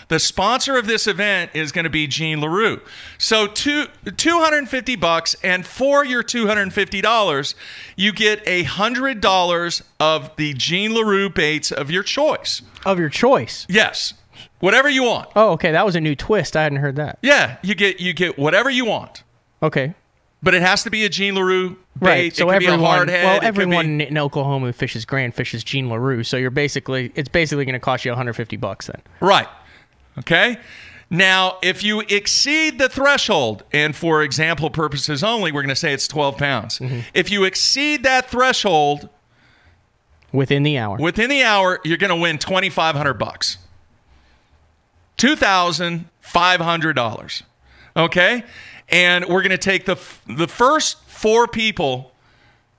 The sponsor of this event is going to be Jean LaRue. So $250, and for your $250, you get $100 of the Jean LaRue baits of your choice. Of your choice? Yes. Whatever you want. Oh, okay. That was a new twist. I hadn't heard that. Yeah, you get whatever you want. Okay. But it has to be a Jean LaRue bait. Right. So it could be a hard head. Well, everyone in Oklahoma who fishes Grand fishes Jean LaRue. So it's basically going to cost you $150 then. Right. Okay? Now, if you exceed the threshold, and for example purposes only, we're going to say it's 12 pounds. Mm-hmm. If you exceed that threshold within the hour, you're going to win $2,500. $2,500. Okay? And we're going to take the first 4 people.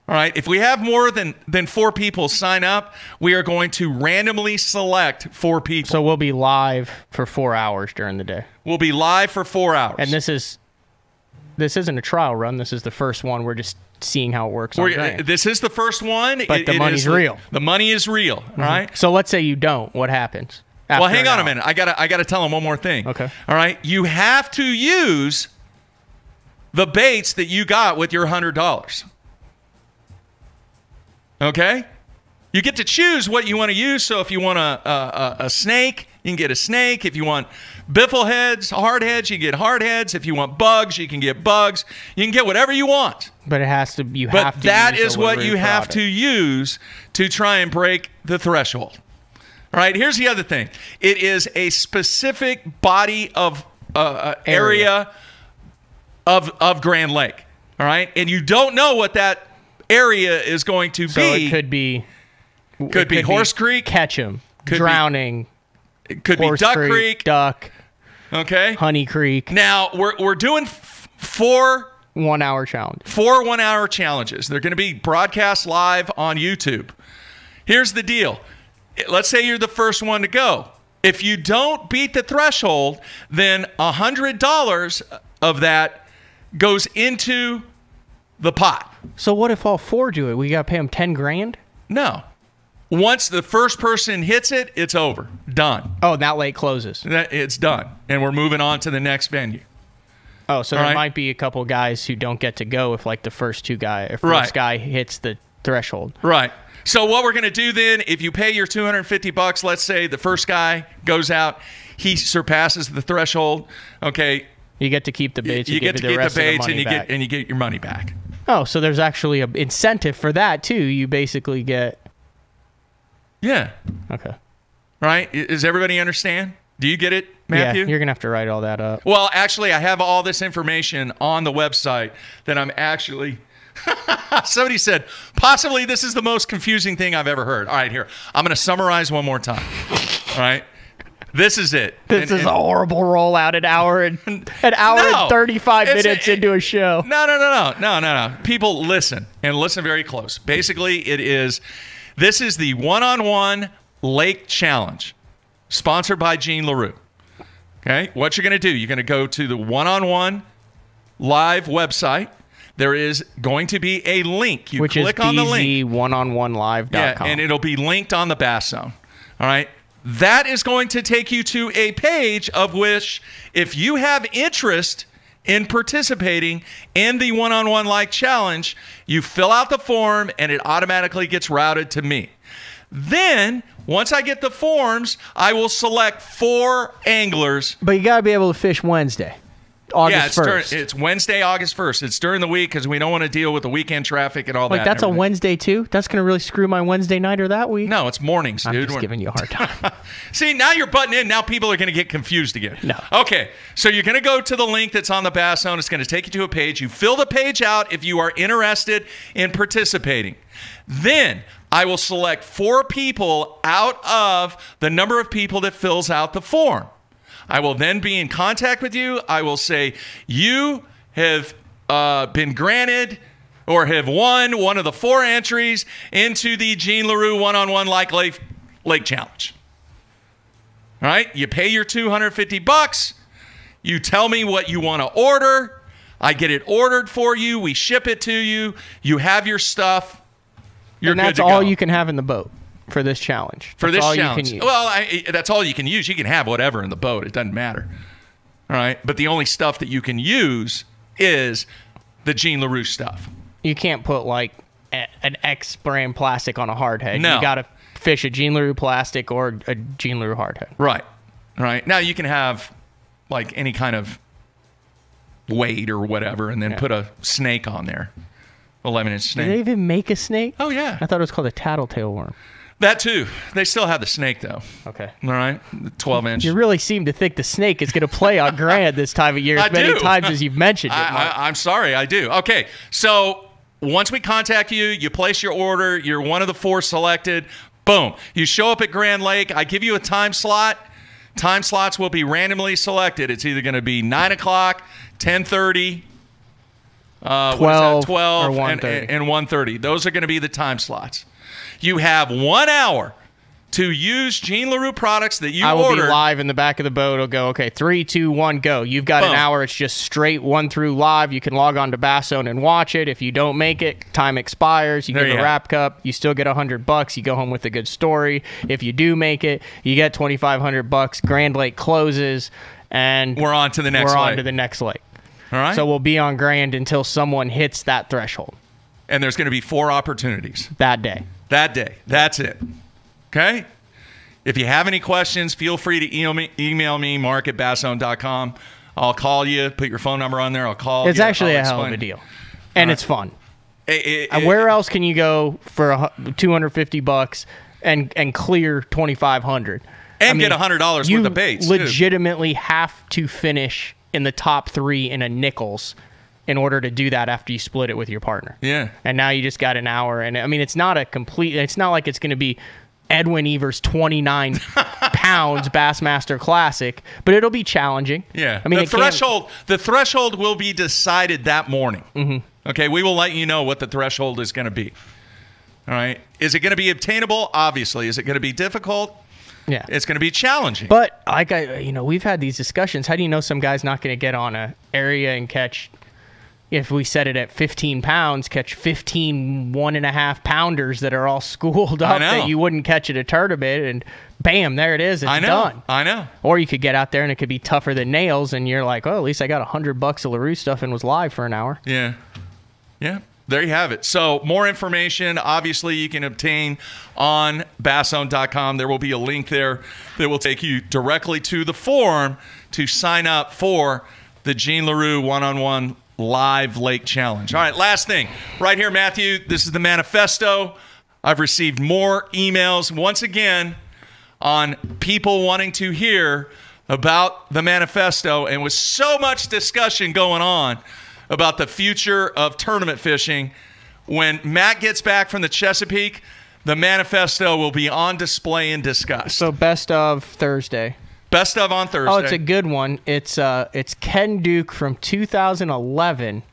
All right, if we have more than 4 people sign up, we are going to randomly select 4 people. So we'll be live for 4 hours during the day. We'll be live for 4 hours. And this isn't a trial run. This is the first one. We're just seeing how it works. This is the first one. But the money's real. The money is real, all right? So let's say you don't. What happens? Well, hang on a minute. I gotta tell them one more thing. Okay. All right, you have to use the baits that you got with your $100. Okay? You get to choose what you want to use. So if you want a snake, you can get a snake. If you want biffle heads, hard heads, you can get hard heads. If you want bugs, you can get bugs. You can get whatever you want. But it has to. But that is what you have to use to try and break the threshold. All right. Here's the other thing. It is a specific body of area of Grand Lake. All right, and you don't know what that area is going to be. So it could be Horse Creek, Ketchum, Drowning. It could be Duck Creek, Duck. Okay, Honey Creek. Now we're doing 4 1 hour challenge. 4 1 hour challenges. They're going to be broadcast live on YouTube. Here's the deal. Let's say you're the first one to go. If you don't beat the threshold, then $100 of that goes into the pot. So what if all 4 do it? We got to pay them $10,000? No. Once the first person hits it, it's over. Done. Oh, that lake closes. It's done. And we're moving on to the next venue. Oh, so there might be a couple guys who don't get to go if like the first guy hits the threshold. Right. So what we're going to do then, if you pay your $250, let's say the first guy goes out, he surpasses the threshold, okay, you get to keep the baits. You get to keep the baits, and you get your money back. Oh, so there's actually an incentive for that too. You basically get. Yeah. Okay. Right? Does everybody understand? Do you get it, Matthew? Yeah, you're gonna have to write all that up. Well, actually, I have all this information on the website that I'm actually. Somebody said, possibly this is the most confusing thing I've ever heard. All right, here. I'm going to summarize one more time. All right. This is it. This is a horrible rollout. An hour and 35 minutes into a show. No. People listen and listen very close. Basically, this is the one-on-one lake challenge sponsored by Jean LaRue. Okay. What you're going to do, you're going to go to the one-on-one live website. There is going to be a link. You click on the link. BZ1on1live.com. Yeah, and it'll be linked on the Bass Zone. All right. That is going to take you to a page of which, if you have interest in participating in the one-on-one like challenge, you fill out the form and it automatically gets routed to me. Then, once I get the forms, I will select 4 anglers. But you got to be able to fish Wednesday. August 1st. It's Wednesday, August 1st. It's during the week because we don't want to deal with the weekend traffic and all that. Like, that's a Wednesday, too? That's going to really screw my Wednesday night or that week? No, it's mornings, dude. I'm just giving you a hard time. See, now you're butting in. Now people are going to get confused again. No. Okay, so you're going to go to the link that's on the Bass Zone. It's going to take you to a page. You fill the page out if you are interested in participating. Then I will select 4 people out of the number of people that fills out the form. I will then be in contact with you. I will say, you have been granted or have won one of the 4 entries into the Gene LaRue one-on-one Lake Challenge. All right? You pay your $250. You tell me what you want to order. I get it ordered for you. We ship it to you. You have your stuff. You're and that's good to all go. you can have in the boat for this challenge. For that's this all challenge. you can use. Well, that's all you can use. You can have whatever in the boat. It doesn't matter. All right? But the only stuff that you can use is the Gene LaRue stuff. You can't put, like, an X brand plastic on a hardhead. No. You got to fish a Gene LaRue plastic or a Gene LaRue hardhead. Right. Right. Now, you can have, like, any kind of weight or whatever and then put a snake on there. 11-inch snake. Do they even make a snake? Oh, yeah. I thought it was called a tattletale worm. That, too. They still have the snake, though. Okay. All right? The 12-inch. You really seem to think the snake is going to play on Grand this time of year as many times as you've mentioned it. I'm sorry, I do. Okay, so once we contact you, you place your order, you're one of the 4 selected, boom. You show up at Grand Lake, I give you a time slot. Time slots will be randomly selected. It's either going to be 9 o'clock, 10:30, 12 or 1:30. and 1:30. Those are going to be the time slots. You have 1 hour to use Gene LaRue products that you I will ordered. be live in the back of the boat. It'll go, okay, 3, 2, 1, go. You've got an hour. It's just straight 1 through live. You can log on to Bass Zone and watch it. If you don't make it, time expires. You get a wrap cup. You still get $100. You go home with a good story. If you do make it, you get $2,500. Grand Lake closes, and we're on to the next lake. All right. So we'll be on Grand until someone hits that threshold. And there's going to be 4 opportunities. That day. That day. That's it. Okay? If you have any questions, feel free to email me, mark@basszone.com. I'll call you. Put your phone number on there. I'll call you. It's actually a hell of a deal. And it's fun. Where else can you go for $250 and clear $2,500? And get $100 worth of baits. You legitimately have to finish in the top 3 in a nickels in order to do that after you split it with your partner. Yeah. And now you just got an hour. And I mean, it's not like it's going to be Edwin Evers 29 pounds Bassmaster Classic, but it'll be challenging. Yeah. I mean, the threshold will be decided that morning. Mm-hmm. Okay. We will let you know what the threshold is going to be. All right. Is it going to be obtainable? Obviously. Is it going to be difficult? Yeah. It's going to be challenging. But we've had these discussions. How do you know some guy's not going to get on a area and catch, if we set it at 15 pounds, catch 15 1.5 pounders that are all schooled up that you wouldn't catch at a tournament, and bam, there it is. It's done. I know. Or you could get out there and it could be tougher than nails, and you're like, oh, at least I got $100 of LaRue stuff and was live for an hour. Yeah. Yeah. There you have it. So more information, obviously, you can obtain on basszone.com. There will be a link there that will take you directly to the form to sign up for the Gene LaRue one-on-one live lake challenge. All right, last thing. Right here, Matthew, this is the manifesto. I've received more emails, once again, on people wanting to hear about the manifesto, and with so much discussion going on about the future of tournament fishing. When Matt gets back from the Chesapeake, the manifesto will be on display and discussed. So best of Thursday. Best of on Thursday. Oh, it's a good one. It's Ken Duke from 2011,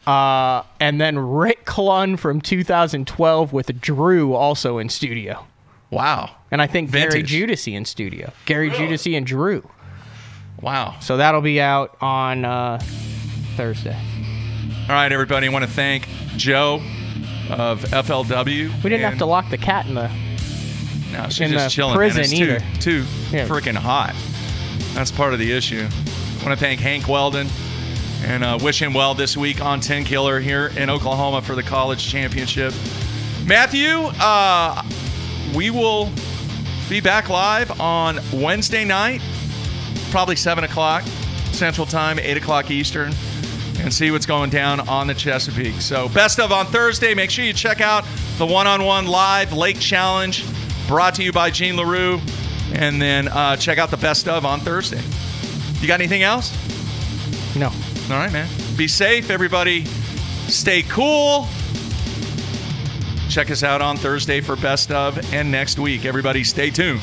and then Rick Clunn from 2012 with Drew also in studio. Wow. And I think Gary Judici in studio. Gary Judici and Drew. Wow. So that'll be out on Thursday. All right, everybody. I want to thank Joe of FLW. We didn't have to lock the cat in the she's just chilling. Prison it's either. Too freaking hot. That's part of the issue. I want to thank Hank Weldon and wish him well this week on 10 Killer here in Oklahoma for the college championship. Matthew, we will be back live on Wednesday night, probably 7 o'clock. Central Time, 8 o'clock Eastern, and see what's going down on the Chesapeake. So Best of on Thursday. Make sure you check out the one-on-one live Lake Challenge brought to you by Gene LaRue. And then check out the Best of on Thursday. You got anything else? No. All right, man. Be safe, everybody. Stay cool. Check us out on Thursday for Best of and next week. Everybody stay tuned.